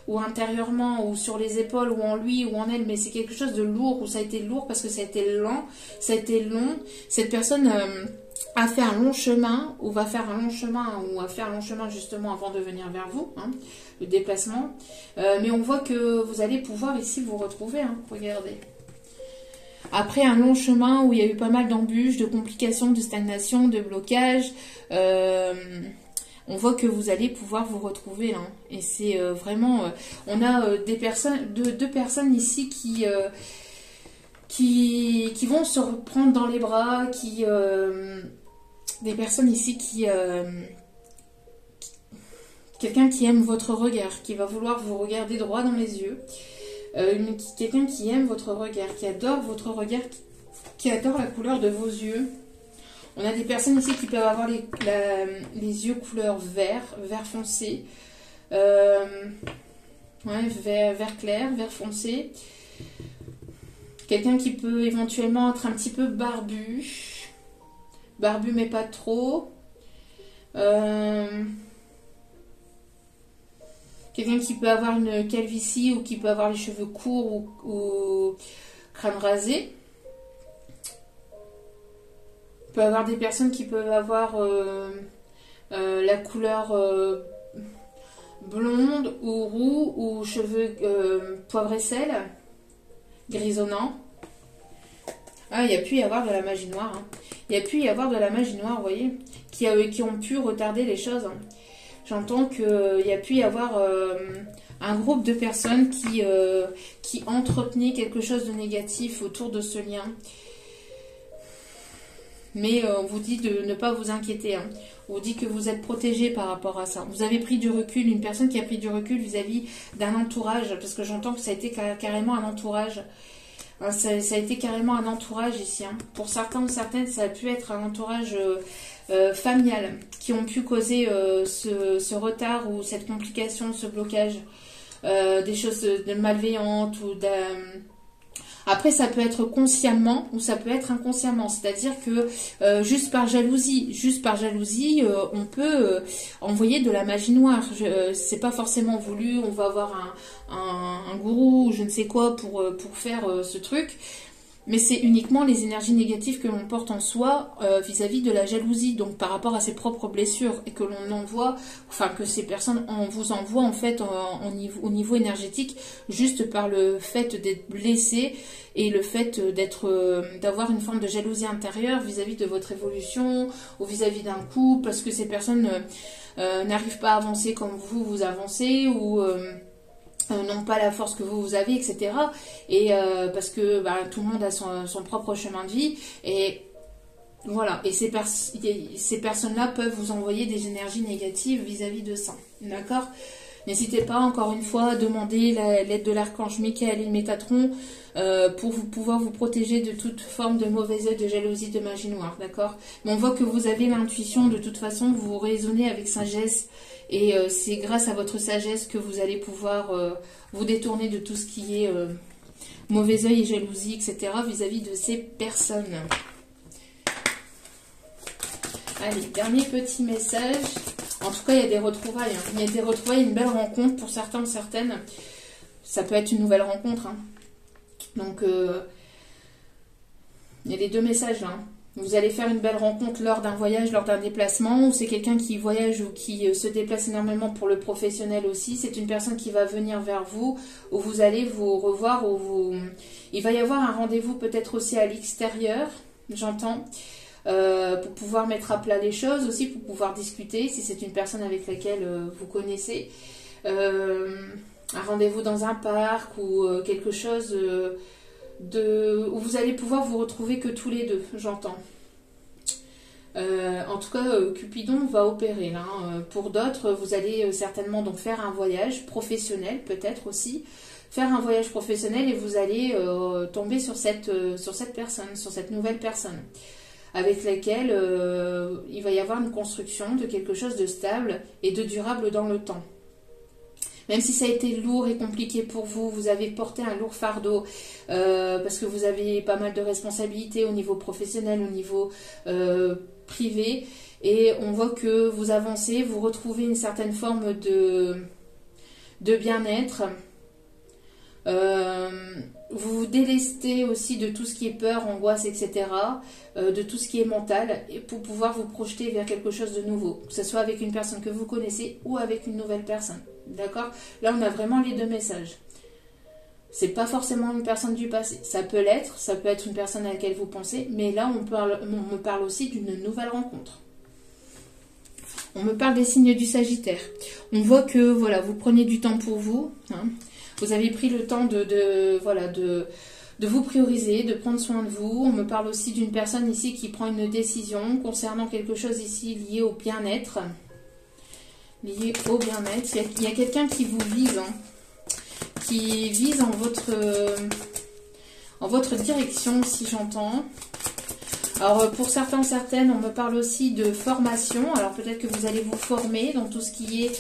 A: ou intérieurement, ou sur les épaules, ou en lui, ou en elle, mais c'est quelque chose de lourd, ou ça a été lourd parce que ça a été lent, ça a été long. Cette personne a fait un long chemin, ou va faire un long chemin, ou a fait un long chemin justement avant de venir vers vous, hein, le déplacement. Mais on voit que vous allez pouvoir ici vous retrouver, hein, regardez. Après un long chemin où il y a eu pas mal d'embûches, de complications, de stagnation, de blocages, on voit que vous allez pouvoir vous retrouver. Hein. Et c'est vraiment... on a deux personnes ici qui vont se reprendre dans les bras, des personnes ici quelqu'un qui aime votre regard, qui va vouloir vous regarder droit dans les yeux. Quelqu'un qui aime votre regard, qui adore votre regard, qui adore la couleur de vos yeux. On a des personnes ici qui peuvent avoir les yeux couleur vert foncé, vert clair, vert foncé. Quelqu'un qui peut éventuellement être un petit peu barbu mais pas trop. Quelqu'un qui peut avoir une calvitie ou qui peut avoir les cheveux courts ou crâne rasé. Il peut y avoir des personnes qui peuvent avoir la couleur blonde ou roux ou cheveux poivre et sel, grisonnant. Ah, il y a pu y avoir de la magie noire. Hein. Il y a pu y avoir de la magie noire, vous voyez, qui ont pu retarder les choses. Hein. J'entends qu'il y a pu y avoir un groupe de personnes qui entretenaient quelque chose de négatif autour de ce lien. Mais on vous dit de ne pas vous inquiéter. Hein. On vous dit que vous êtes protégé par rapport à ça. Vous avez pris du recul, une personne qui a pris du recul vis-à-vis d'un entourage, parce que j'entends que ça a été carrément un entourage. Hein, ça a été carrément un entourage ici. Hein. Pour certains ou certaines, ça a pu être un entourage familial qui ont pu causer ce retard ou cette complication, ce blocage, des choses de malveillantes ou Après, ça peut être consciemment ou ça peut être inconsciemment. C'est-à-dire que juste par jalousie, on peut envoyer de la magie noire. C'est pas forcément voulu. On va avoir un gourou ou je ne sais quoi pour faire ce truc. Mais c'est uniquement les énergies négatives que l'on porte en soi vis-à-vis de la jalousie, donc par rapport à ses propres blessures, et que l'on envoie, enfin que ces personnes vous envoient en fait au niveau énergétique, juste par le fait d'être blessé et le fait d'avoir une forme de jalousie intérieure vis-à-vis de votre évolution ou vis-à-vis d'un couple, parce que ces personnes n'arrivent pas à avancer comme vous avancez ou n'ont pas la force que vous avez, etc. Et parce que tout le monde a son propre chemin de vie. Et voilà. Et ces personnes-là peuvent vous envoyer des énergies négatives vis-à-vis de ça. D'accord ? N'hésitez pas, encore une fois, à demander l'aide de l'archange Michael et Métatron pour pouvoir vous protéger de toute forme de mauvais œil, de jalousie, de magie noire. D'accord ? Mais on voit que vous avez l'intuition, de toute façon, vous raisonnez avec sagesse. Et c'est grâce à votre sagesse que vous allez pouvoir vous détourner de tout ce qui est mauvais œil et jalousie, etc. vis-à-vis de ces personnes. Allez, dernier petit message. En tout cas, il y a des retrouvailles. Hein. Il y a des retrouvailles, une belle rencontre pour certains ou certaines. Ça peut être une nouvelle rencontre. Hein. Donc, il y a les deux messages là. Hein. Vous allez faire une belle rencontre lors d'un voyage, lors d'un déplacement, ou c'est quelqu'un qui voyage ou qui se déplace énormément pour le professionnel aussi. C'est une personne qui va venir vers vous, où vous allez vous revoir, il va y avoir un rendez-vous peut-être aussi à l'extérieur, j'entends, pour pouvoir mettre à plat les choses aussi, pour pouvoir discuter, si c'est une personne avec laquelle vous connaissez. Un rendez-vous dans un parc ou quelque chose... où vous allez pouvoir vous retrouver que tous les deux, j'entends. En tout cas, Cupidon va opérer là. Pour d'autres, vous allez certainement donc faire un voyage professionnel, peut-être aussi. Faire un voyage professionnel et vous allez tomber sur cette personne, sur cette nouvelle personne, avec laquelle il va y avoir une construction de quelque chose de stable et de durable dans le temps. Même si ça a été lourd et compliqué pour vous, vous avez porté un lourd fardeau parce que vous avez pas mal de responsabilités au niveau professionnel, au niveau privé. Et on voit que vous avancez, vous retrouvez une certaine forme de bien-être. Vous vous délestez aussi de tout ce qui est peur, angoisse, etc. De tout ce qui est mental et pour pouvoir vous projeter vers quelque chose de nouveau. Que ce soit avec une personne que vous connaissez ou avec une nouvelle personne. D'accord? Là, on a vraiment les deux messages. C'est pas forcément une personne du passé. Ça peut l'être, ça peut être une personne à laquelle vous pensez, mais là, on me parle aussi d'une nouvelle rencontre. On me parle des signes du Sagittaire. On voit que, voilà, vous prenez du temps pour vous. Hein. Vous avez pris le temps de vous prioriser, de prendre soin de vous. On me parle aussi d'une personne ici qui prend une décision concernant quelque chose ici lié au bien-être. Lié au bien-être. Il y a quelqu'un qui vous vise, hein, qui vise en votre direction, si j'entends. Alors, pour certains, certaines, on me parle aussi de formation. Alors, peut-être que vous allez vous former dans tout ce qui est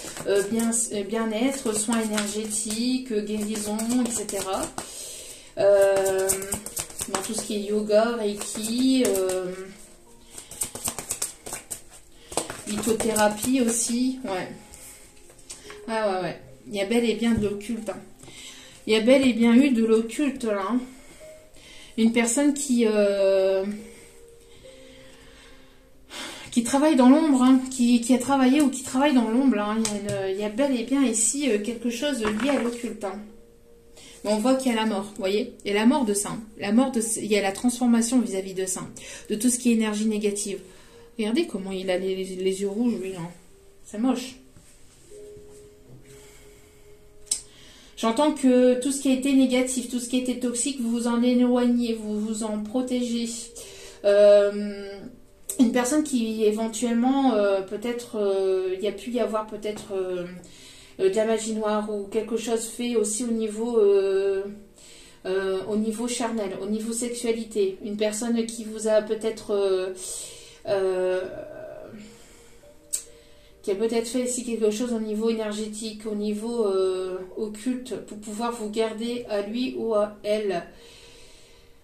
A: bien-être, soins énergétiques, guérison, etc. Dans tout ce qui est yoga, reiki, lithothérapie aussi. Ouais. Ah ouais. Il y a bel et bien de l'occulte. Hein. Il y a bel et bien eu de l'occulte, là. Hein. Une personne qui travaille dans l'ombre, hein, qui a travaillé ou qui travaille dans l'ombre. Hein. Il y a bel et bien ici quelque chose lié à l'occulte. Hein. On voit qu'il y a la mort, vous voyez. Et la mort de ça. Il y a la transformation vis-à-vis de ça. De tout ce qui est énergie négative. Regardez comment il a les yeux rouges, lui. Hein. C'est moche. J'entends que tout ce qui a été négatif, tout ce qui a été toxique, vous vous en éloignez, vous vous en protégez. Une personne qui éventuellement, peut-être, il y a pu y avoir peut-être de la magie noire ou quelque chose fait aussi au niveau charnel, au niveau sexualité. Une personne qui vous a peut-être... qui a peut-être fait ici quelque chose au niveau énergétique, au niveau occulte, pour pouvoir vous garder à lui ou à elle.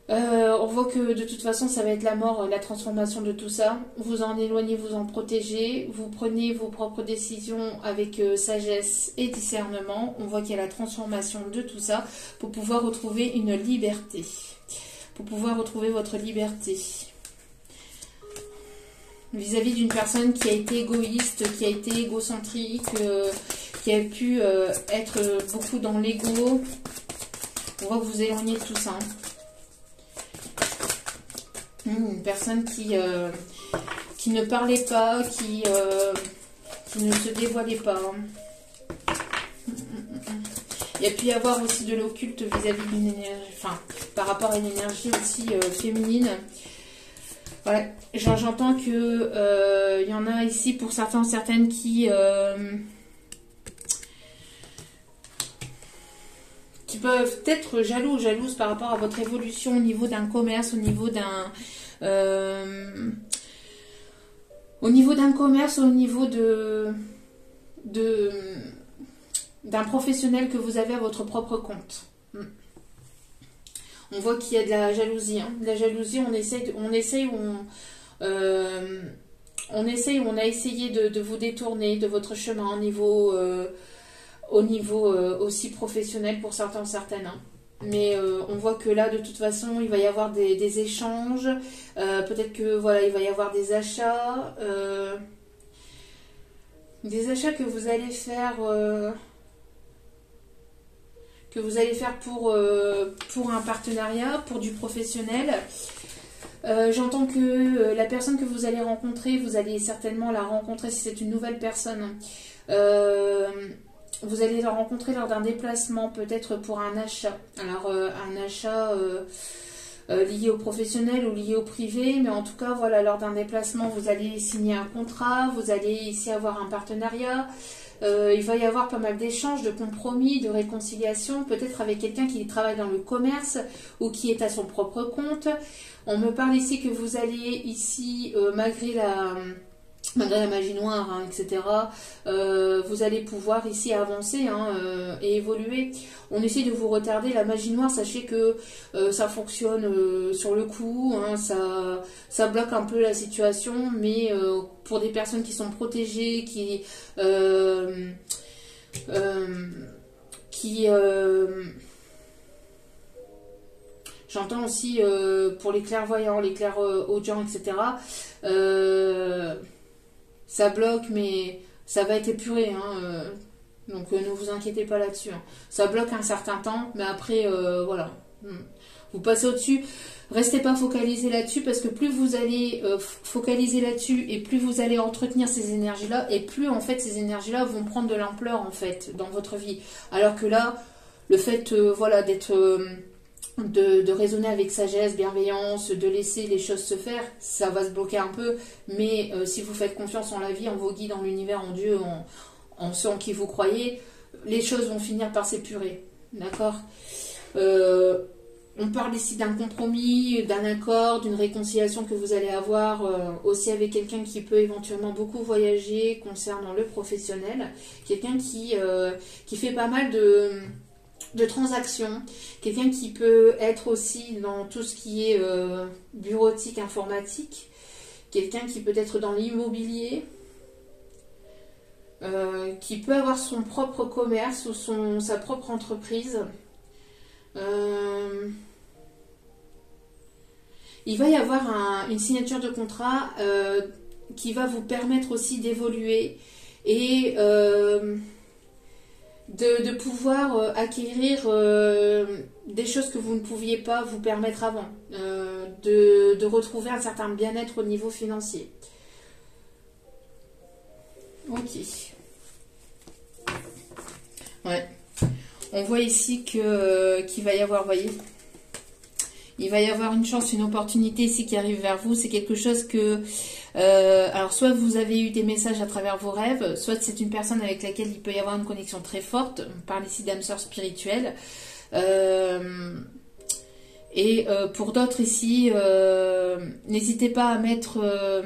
A: On voit que de toute façon, ça va être la mort, la transformation de tout ça. Vous en éloignez, vous en protégez. Vous prenez vos propres décisions avec sagesse et discernement. On voit qu'il y a la transformation de tout ça pour pouvoir retrouver une liberté. Pour pouvoir retrouver votre liberté. Vis-à-vis d'une personne qui a été égoïste, qui a été égocentrique, qui a pu être beaucoup dans l'ego. On voit que vous éloignez de tout ça. Une personne qui ne parlait pas, qui ne se dévoilait pas. Il y a pu y avoir aussi de l'occulte vis-à-vis d'une énergie, enfin, par rapport à une énergie aussi féminine. Voilà, j'entends que y en a ici pour certains, certaines qui peuvent être jaloux ou jalouses par rapport à votre évolution au niveau d'un commerce, au niveau d'un commerce, au niveau d'un professionnel que vous avez à votre propre compte. On voit qu'il y a de la jalousie. Hein. De la jalousie, on a essayé de vous détourner de votre chemin au niveau aussi professionnel pour certains, certaines. Hein. Mais on voit que là, de toute façon, il va y avoir des échanges. Peut-être que voilà, il va y avoir des achats. Des achats que vous allez faire. Pour un partenariat, pour du professionnel. J'entends que la personne que vous allez rencontrer, vous allez certainement la rencontrer si c'est une nouvelle personne. Vous allez la rencontrer lors d'un déplacement, peut-être pour un achat. Alors, un achat lié au professionnel ou lié au privé, mais en tout cas, voilà, lors d'un déplacement, vous allez signer un contrat, vous allez ici avoir un partenariat. Il va y avoir pas mal d'échanges, de compromis, de réconciliation, peut-être avec quelqu'un qui travaille dans le commerce ou qui est à son propre compte. On me parle ici que vous allez ici, malgré la magie noire, hein, etc., vous allez pouvoir ici avancer et évoluer. On essaie de vous retarder. La magie noire, sachez que ça fonctionne sur le coup, hein, ça bloque un peu la situation, mais pour des personnes qui sont protégées, j'entends aussi pour les clairvoyants, les clairaudients, etc., ça bloque, mais ça va être épuré. Hein, donc ne vous inquiétez pas là-dessus. Hein. Ça bloque un certain temps, mais après, voilà. Vous passez au-dessus. Restez pas focalisé là-dessus, parce que plus vous allez focaliser là-dessus et plus vous allez entretenir ces énergies-là, et plus en fait ces énergies-là vont prendre de l'ampleur en fait dans votre vie. Alors que là, le fait voilà, d'être... de raisonner avec sagesse, bienveillance, de laisser les choses se faire, ça va se bloquer un peu, mais si vous faites confiance en la vie, en vos guides, en l'univers, en Dieu, en ceux en qui vous croyez, les choses vont finir par s'épurer, d'accord. On parle ici d'un compromis, d'un accord, d'une réconciliation que vous allez avoir aussi avec quelqu'un qui peut éventuellement beaucoup voyager concernant le professionnel, quelqu'un qui fait pas mal de transactions, quelqu'un qui peut être aussi dans tout ce qui est bureautique, informatique, quelqu'un qui peut être dans l'immobilier, qui peut avoir son propre commerce ou sa propre entreprise. Il va y avoir une signature de contrat qui va vous permettre aussi d'évoluer et de pouvoir acquérir des choses que vous ne pouviez pas vous permettre avant, de retrouver un certain bien-être au niveau financier. Ok. Ouais. On voit ici qu'il va y avoir, vous voyez, il va y avoir une chance, une opportunité ici qui arrive vers vous. C'est quelque chose que... alors, soit vous avez eu des messages à travers vos rêves, soit c'est une personne avec laquelle il peut y avoir une connexion très forte. On parle ici d'âme sœur spirituelle. Et pour d'autres ici, n'hésitez pas à mettre...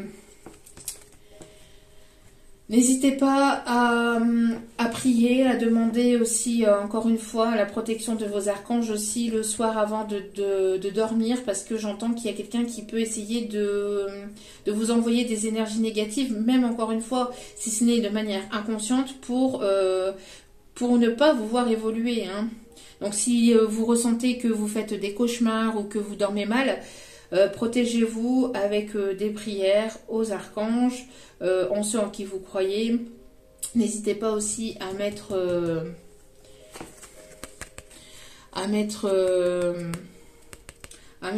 A: N'hésitez pas à prier, à demander aussi, encore une fois, la protection de vos archanges aussi le soir avant de dormir, parce que j'entends qu'il y a quelqu'un qui peut essayer de vous envoyer des énergies négatives, même encore une fois, si ce n'est de manière inconsciente, pour ne pas vous voir évoluer. Hein. Donc si vous ressentez que vous faites des cauchemars ou que vous dormez mal, protégez-vous avec des prières aux archanges, en ceux en qui vous croyez. N'hésitez pas aussi à mettre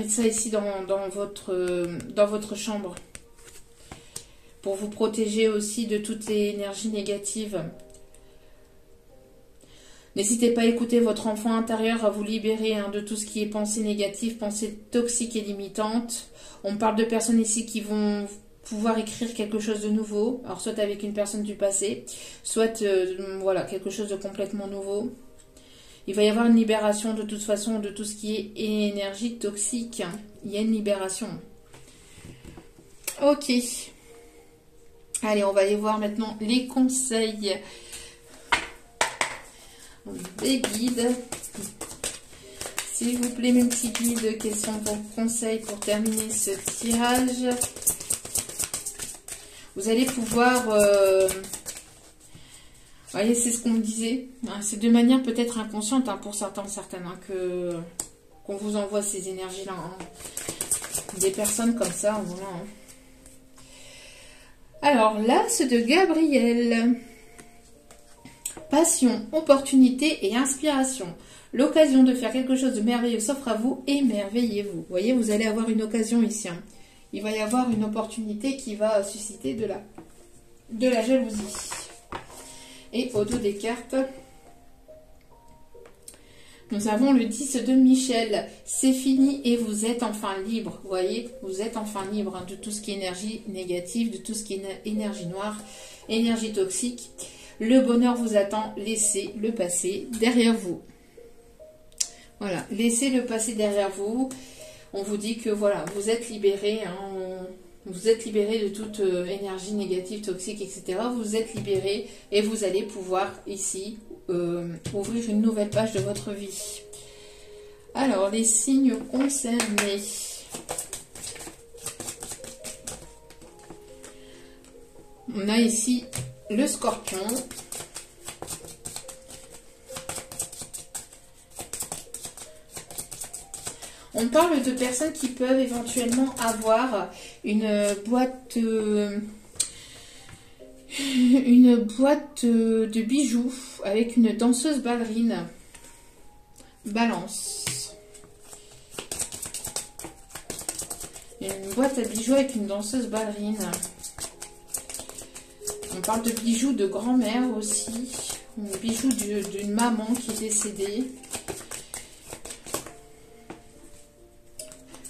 A: ça ici dans votre chambre pour vous protéger aussi de toutes les énergies négatives. N'hésitez pas à écouter votre enfant intérieur, à vous libérer de tout ce qui est pensée négative, pensée toxique et limitante. On parle de personnes ici qui vont pouvoir écrire quelque chose de nouveau, alors soit avec une personne du passé, soit voilà, quelque chose de complètement nouveau. Il va y avoir une libération de toute façon de tout ce qui est énergie toxique. Il y a une libération. Ok. Allez, on va aller voir maintenant les conseils des guides. S'il vous plaît, mes petits guides, quels sont vos conseils pour terminer ce tirage? Vous allez pouvoir Vous voyez, c'est ce qu'on me disait. C'est de manière peut-être inconsciente pour certains, certaines, qu'on vous envoie ces énergies-là. Des personnes comme ça, voilà. Alors, l'as de Gabriel. Passion, opportunité et inspiration. L'occasion de faire quelque chose de merveilleux s'offre à vous, émerveillez-vous. Vous voyez, vous allez avoir une occasion ici. Il va y avoir une opportunité qui va susciter de la jalousie. Et au dos des cartes, nous avons le 10 de Michel. C'est fini et vous êtes enfin libre. Vous voyez, vous êtes enfin libre de tout ce qui est énergie négative, de tout ce qui est énergie noire, énergie toxique. Le bonheur vous attend. Laissez le passé derrière vous. Voilà, laissez le passé derrière vous. On vous dit que voilà, vous êtes libéré. Vous êtes libéré de toute énergie négative, toxique, etc. Vous êtes libéré et vous allez pouvoir ici ouvrir une nouvelle page de votre vie. Alors, les signes concernés. On a ici le Scorpion. On parle de personnes qui peuvent éventuellement avoir une boîte de bijoux avec une danseuse ballerine. Balance. Une boîte à bijoux avec une danseuse ballerine. On parle de bijoux de grand-mère aussi. Bijoux d'une maman qui est décédée.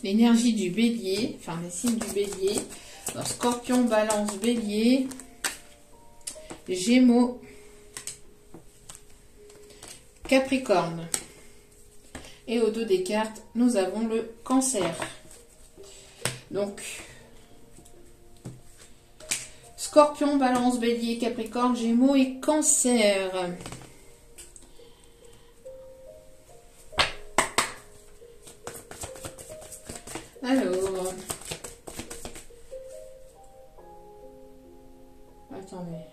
A: L'énergie du bélier, enfin les signes du bélier. Alors, Scorpion, Balance, Bélier, Gémeaux, Capricorne. Et au dos des cartes, nous avons le Cancer. Donc, Scorpion, Balance, Bélier, Capricorne, Gémeaux et Cancer. Alors, attendez.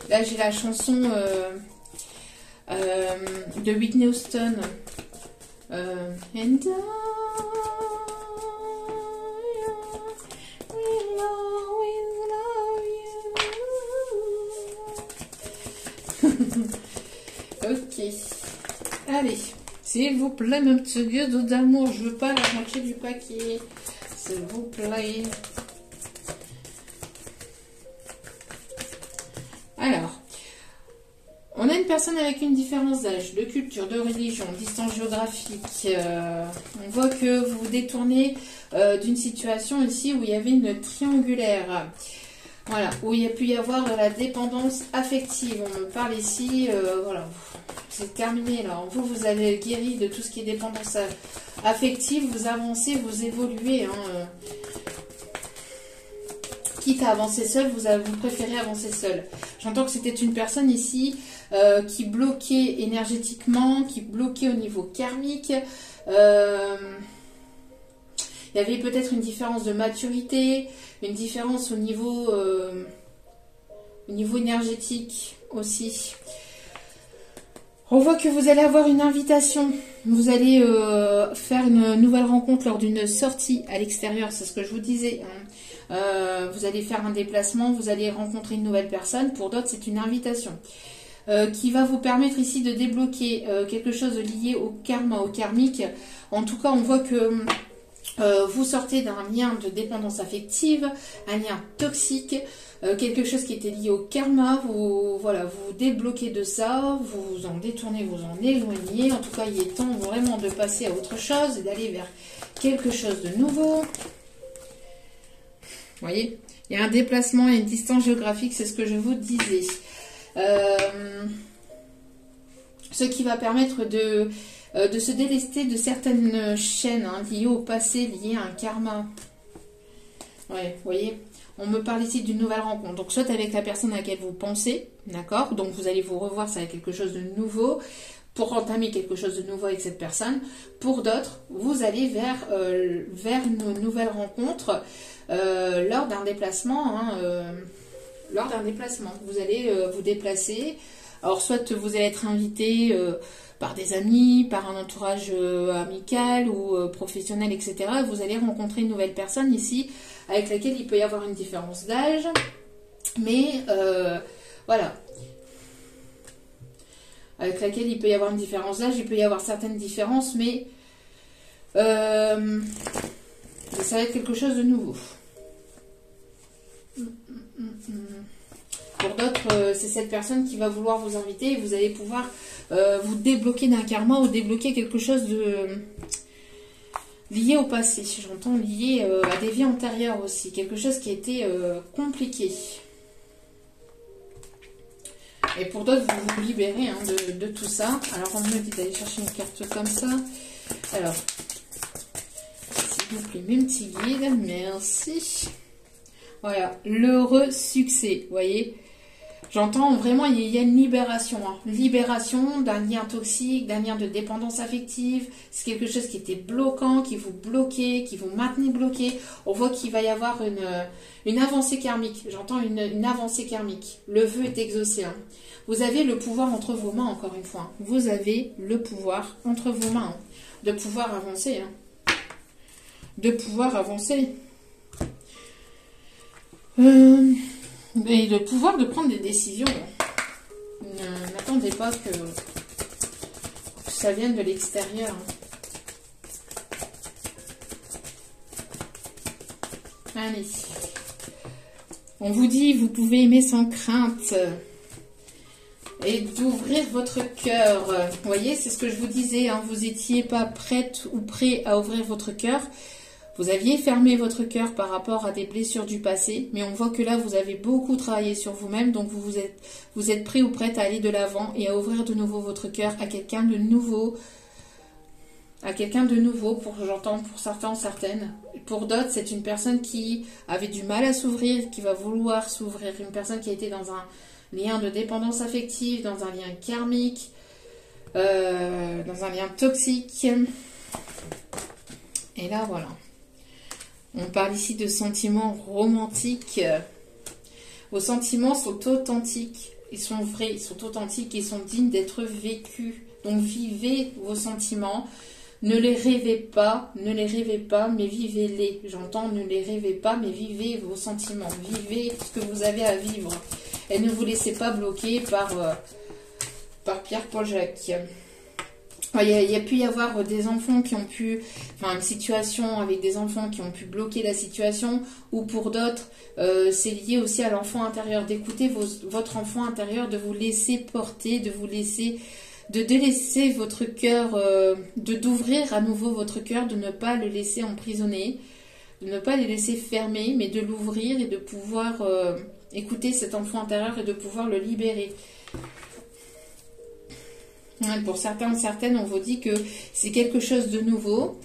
A: Là, j'ai la chanson de Whitney Houston. And I will always love you. Ok. Allez. S'il vous plaît, mon petit guide d'amour, je veux pas la moitié du paquet. S'il vous plaît. Alors, on a une personne avec une différence d'âge, de culture, de religion, distance géographique. On voit que vous vous détournez d'une situation ici où il y avait une triangulaire. Voilà, où il y a pu y avoir de la dépendance affective. On me parle ici, voilà, c'est terminé là. Vous avez guéri de tout ce qui est dépendance affective, vous avancez, vous évoluez. Quitte à avancer seul, vous préférez avancer seul. J'entends que c'était une personne ici qui bloquait énergétiquement, qui bloquait au niveau karmique. Il y avait peut-être une différence de maturité, une différence au niveau énergétique aussi. On voit que vous allez avoir une invitation. Vous allez faire une nouvelle rencontre lors d'une sortie à l'extérieur, c'est ce que je vous disais. Vous allez faire un déplacement, vous allez rencontrer une nouvelle personne. Pour d'autres, c'est une invitation qui va vous permettre ici de débloquer quelque chose lié au karma, au karmique. En tout cas, on voit que vous sortez d'un lien de dépendance affective, un lien toxique, quelque chose qui était lié au karma, vous débloquez de ça, vous vous en détournez, vous en éloignez. En tout cas, il est temps vraiment de passer à autre chose et d'aller vers quelque chose de nouveau. Vous voyez, il y a un déplacement et une distance géographique, c'est ce que je vous disais. Ce qui va permettre de se délester de certaines chaînes liées au passé, liées à un karma. Ouais, vous voyez, on me parle ici d'une nouvelle rencontre. Donc, soit avec la personne à laquelle vous pensez, d'accord? Donc, vous allez vous revoir, ça avec quelque chose de nouveau, pour entamer quelque chose de nouveau avec cette personne. Pour d'autres, vous allez vers une nouvelle rencontre lors d'un déplacement, lors d'un déplacement. Vous allez vous déplacer. Alors, soit vous allez être invité par des amis, par un entourage amical ou professionnel, etc. Vous allez rencontrer une nouvelle personne ici avec laquelle il peut y avoir une différence d'âge. Mais voilà. Avec laquelle il peut y avoir une différence d'âge, il peut y avoir certaines différences, mais ça va être quelque chose de nouveau. Pour d'autres, c'est cette personne qui va vouloir vous inviter et vous allez pouvoir vous débloquer d'un karma ou débloquer quelque chose de lié au passé. J'entends lié à des vies antérieures aussi. Quelque chose qui a été compliqué. Et pour d'autres, vous vous libérez hein, de tout ça. Alors, on me dit d'aller chercher une carte comme ça. Alors, s'il vous plaît, mes petits guides, merci. Voilà, l'heureux succès, vous voyez. J'entends vraiment, il y a une libération. Hein. Libération d'un lien toxique, d'un lien de dépendance affective. C'est quelque chose qui était bloquant, qui vous bloquait, qui vous maintenait bloqué. On voit qu'il va y avoir une avancée karmique. J'entends une avancée karmique. Le vœu est exaucé. Hein. Vous avez le pouvoir entre vos mains, encore une fois. Vous avez le pouvoir entre vos mains. Hein. De pouvoir avancer. Hein. De pouvoir avancer. Et le pouvoir de prendre des décisions. N'attendez pas que ça vienne de l'extérieur. Allez. On vous dit, vous pouvez aimer sans crainte. Et d'ouvrir votre cœur. Vous voyez, c'est ce que je vous disais. Hein, vous n'étiez pas prête ou prêt à ouvrir votre cœur. Vous aviez fermé votre cœur par rapport à des blessures du passé, mais on voit que là, vous avez beaucoup travaillé sur vous-même, donc vous êtes prêt ou prête à aller de l'avant et à ouvrir de nouveau votre cœur à quelqu'un de nouveau. À quelqu'un de nouveau, j'entends pour certains, certaines. Pour d'autres, c'est une personne qui avait du mal à s'ouvrir, qui va vouloir s'ouvrir. Une personne qui a été dans un lien de dépendance affective, dans un lien karmique, dans un lien toxique. Et là, voilà. On parle ici de sentiments romantiques. Vos sentiments sont authentiques, ils sont vrais, ils sont authentiques, ils sont dignes d'être vécus. Donc vivez vos sentiments, ne les rêvez pas, mais vivez-les. J'entends ne les rêvez pas, mais vivez vos sentiments, vivez ce que vous avez à vivre. Et ne vous laissez pas bloquer par Pierre-Paul Jacques. Il y a pu y avoir des enfants qui ont pu, enfin une situation avec des enfants qui ont pu bloquer la situation, ou pour d'autres, c'est lié aussi à l'enfant intérieur, d'écouter votre enfant intérieur, de vous laisser porter, de vous laisser, de délaisser votre cœur, d'ouvrir à nouveau votre cœur, de ne pas le laisser emprisonner, de ne pas le laisser fermer, mais de l'ouvrir et de pouvoir écouter cet enfant intérieur et de pouvoir le libérer. Pour certains, certaines, on vous dit que c'est quelque chose de nouveau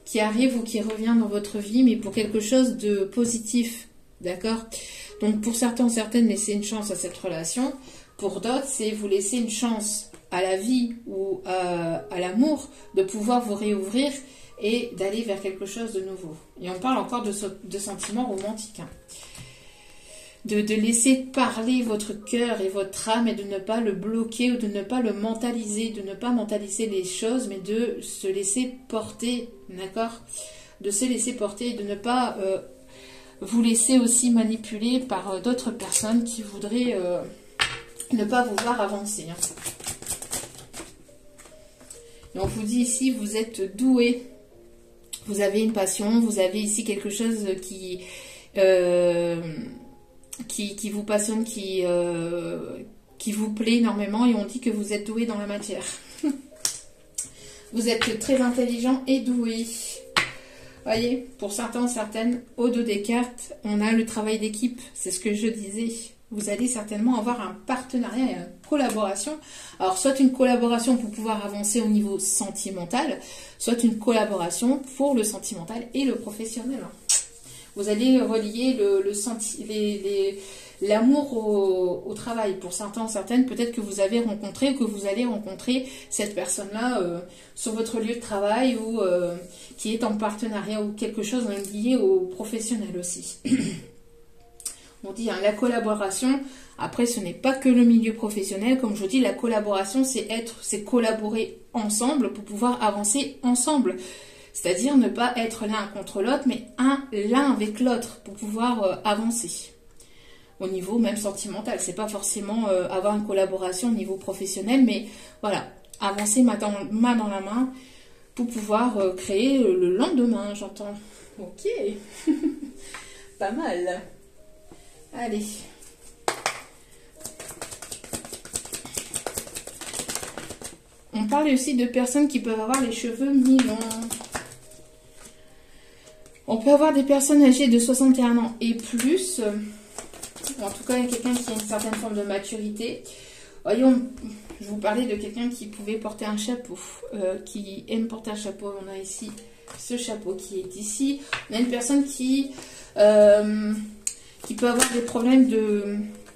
A: qui arrive ou qui revient dans votre vie, mais pour quelque chose de positif, d'accord? Donc pour certains, certaines, laissez une chance à cette relation. Pour d'autres, c'est vous laisser une chance à la vie ou à l'amour de pouvoir vous réouvrir et d'aller vers quelque chose de nouveau. Et on parle encore de sentiments romantiques. Hein. De laisser parler votre cœur et votre âme et de ne pas le bloquer ou de ne pas le mentaliser, de ne pas mentaliser les choses, mais de se laisser porter, d'accord? De se laisser porter et de ne pas vous laisser aussi manipuler par d'autres personnes qui voudraient ne pas vous voir avancer. Hein. Et on vous dit ici, vous êtes doué, vous avez une passion, vous avez ici quelque chose qui vous passionne, qui vous plaît énormément, et on dit que vous êtes doué dans la matière. Vous êtes très intelligent et doué. Voyez, pour certains, certaines, au dos des cartes, on a le travail d'équipe, c'est ce que je disais. Vous allez certainement avoir un partenariat et une collaboration. Alors, soit une collaboration pour pouvoir avancer au niveau sentimental, soit une collaboration pour le sentimental et le professionnel. Vous allez relier l'amour au travail. Pour certains, certaines, peut-être que vous avez rencontré ou que vous allez rencontrer cette personne-là sur votre lieu de travail ou qui est en partenariat ou quelque chose lié au professionnel aussi. On dit hein, la collaboration. Après, ce n'est pas que le milieu professionnel. Comme je vous dis, la collaboration, c'est collaborer ensemble pour pouvoir avancer ensemble. C'est-à-dire ne pas être l'un contre l'autre, mais l'un avec l'autre pour pouvoir avancer. Au niveau même sentimental. C'est pas forcément avoir une collaboration au niveau professionnel, mais voilà, avancer main dans la main pour pouvoir créer le lendemain, j'entends. Ok, pas mal. Allez. On parle aussi de personnes qui peuvent avoir les cheveux mi-longs. On peut avoir des personnes âgées de 61 ans et plus. En tout cas, il y a quelqu'un qui a une certaine forme de maturité. Voyons, je vous parlais de quelqu'un qui pouvait porter un chapeau, qui aime porter un chapeau. On a ici ce chapeau qui est ici. On a une personne qui peut avoir des problèmes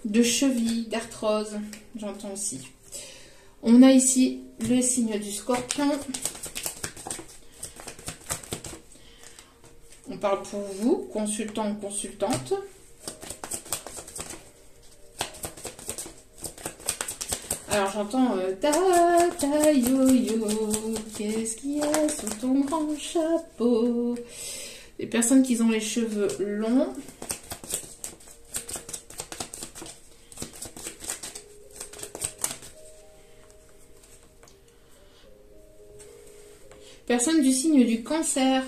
A: de cheville, d'arthrose. J'entends aussi. On a ici le signe du Scorpion. On parle pour vous, consultant ou consultante. Alors j'entends ta yo-yo, qu'est-ce qu'il y a sous ton grand chapeau? Les personnes qui ont les cheveux longs. Personne du signe du Cancer.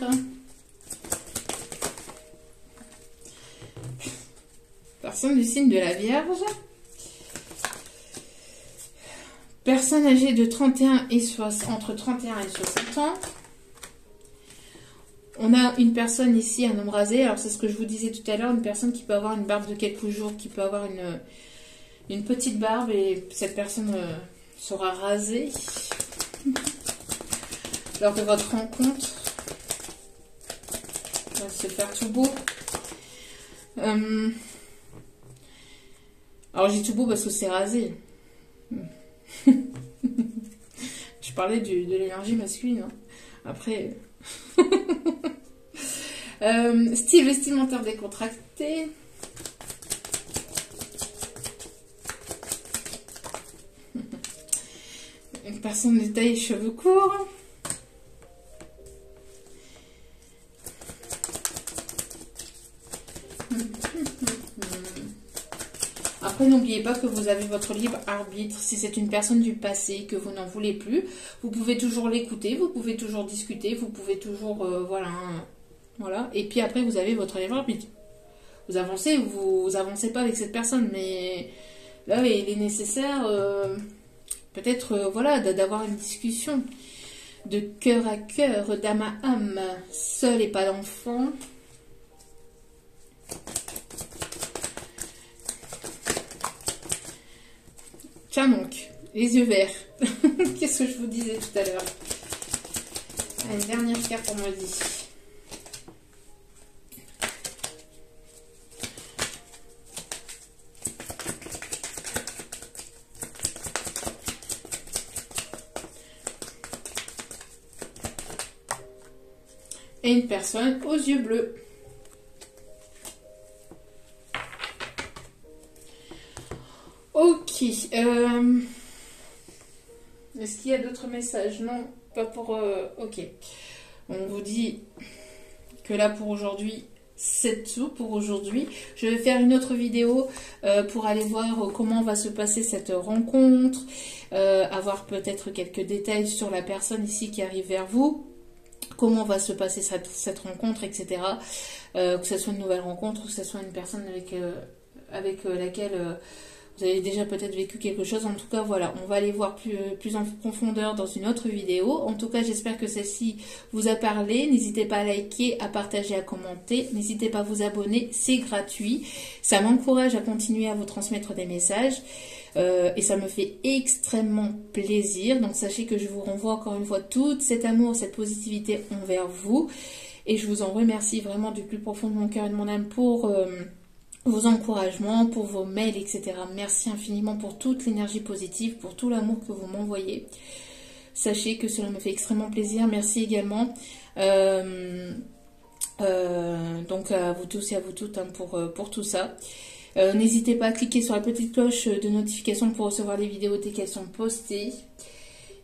A: Personne du signe de la Vierge. Personne âgée de 31 et entre 31 et 60 ans. On a une personne ici, un homme rasé. Alors c'est ce que je vous disais tout à l'heure, une personne qui peut avoir une barbe de quelques jours, qui peut avoir une petite barbe et cette personne sera rasée lors de votre rencontre. Ça va se faire tout beau. Alors j'ai tout beau parce que c'est rasé. Je parlais de l'énergie masculine. Hein. Après, style vestimentaire décontracté. Une personne de taille cheveux courts. Après, n'oubliez pas que vous avez votre libre arbitre. Si c'est une personne du passé que vous n'en voulez plus, vous pouvez toujours l'écouter, vous pouvez toujours discuter, vous pouvez toujours... voilà. Et puis après, vous avez votre libre arbitre. Vous avancez ou vous avancez pas avec cette personne. Mais là, il est nécessaire peut-être voilà, d'avoir une discussion de cœur à cœur, d'âme à âme, seul et pas d'enfant. Tiens donc, les yeux verts. Qu'est-ce que je vous disais tout à l'heure? Une dernière carte pour moi dit. Et une personne aux yeux bleus. Ok. Est-ce qu'il y a d'autres messages? Non, pas pour... ok. On vous dit que là pour aujourd'hui, c'est tout pour aujourd'hui. Je vais faire une autre vidéo pour aller voir comment va se passer cette rencontre. Avoir peut-être quelques détails sur la personne ici qui arrive vers vous. Comment va se passer cette rencontre, etc. Que ce soit une nouvelle rencontre, que ce soit une personne avec laquelle vous avez déjà peut-être vécu quelque chose. En tout cas, voilà, on va aller voir plus en profondeur dans une autre vidéo. En tout cas, j'espère que celle-ci vous a parlé. N'hésitez pas à liker, à partager, à commenter. N'hésitez pas à vous abonner, c'est gratuit. Ça m'encourage à continuer à vous transmettre des messages. Et ça me fait extrêmement plaisir. Donc sachez que je vous renvoie encore une fois tout cet amour, cette positivité envers vous. Et je vous en remercie vraiment du plus profond de mon cœur et de mon âme pour vos encouragements, pour vos mails, etc. Merci infiniment pour toute l'énergie positive, pour tout l'amour que vous m'envoyez. Sachez que cela me fait extrêmement plaisir. Merci également. Donc à vous tous et à vous toutes hein, pour tout ça. N'hésitez pas à cliquer sur la petite cloche de notification pour recevoir les vidéos dès qu'elles sont postées.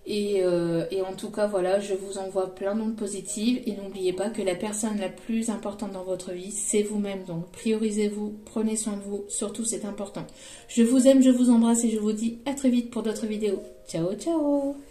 A: Et en tout cas, voilà, je vous envoie plein d'ondes positives. Et n'oubliez pas que la personne la plus importante dans votre vie, c'est vous-même. Donc, priorisez-vous, prenez soin de vous. Surtout, c'est important. Je vous aime, je vous embrasse et je vous dis à très vite pour d'autres vidéos. Ciao, ciao!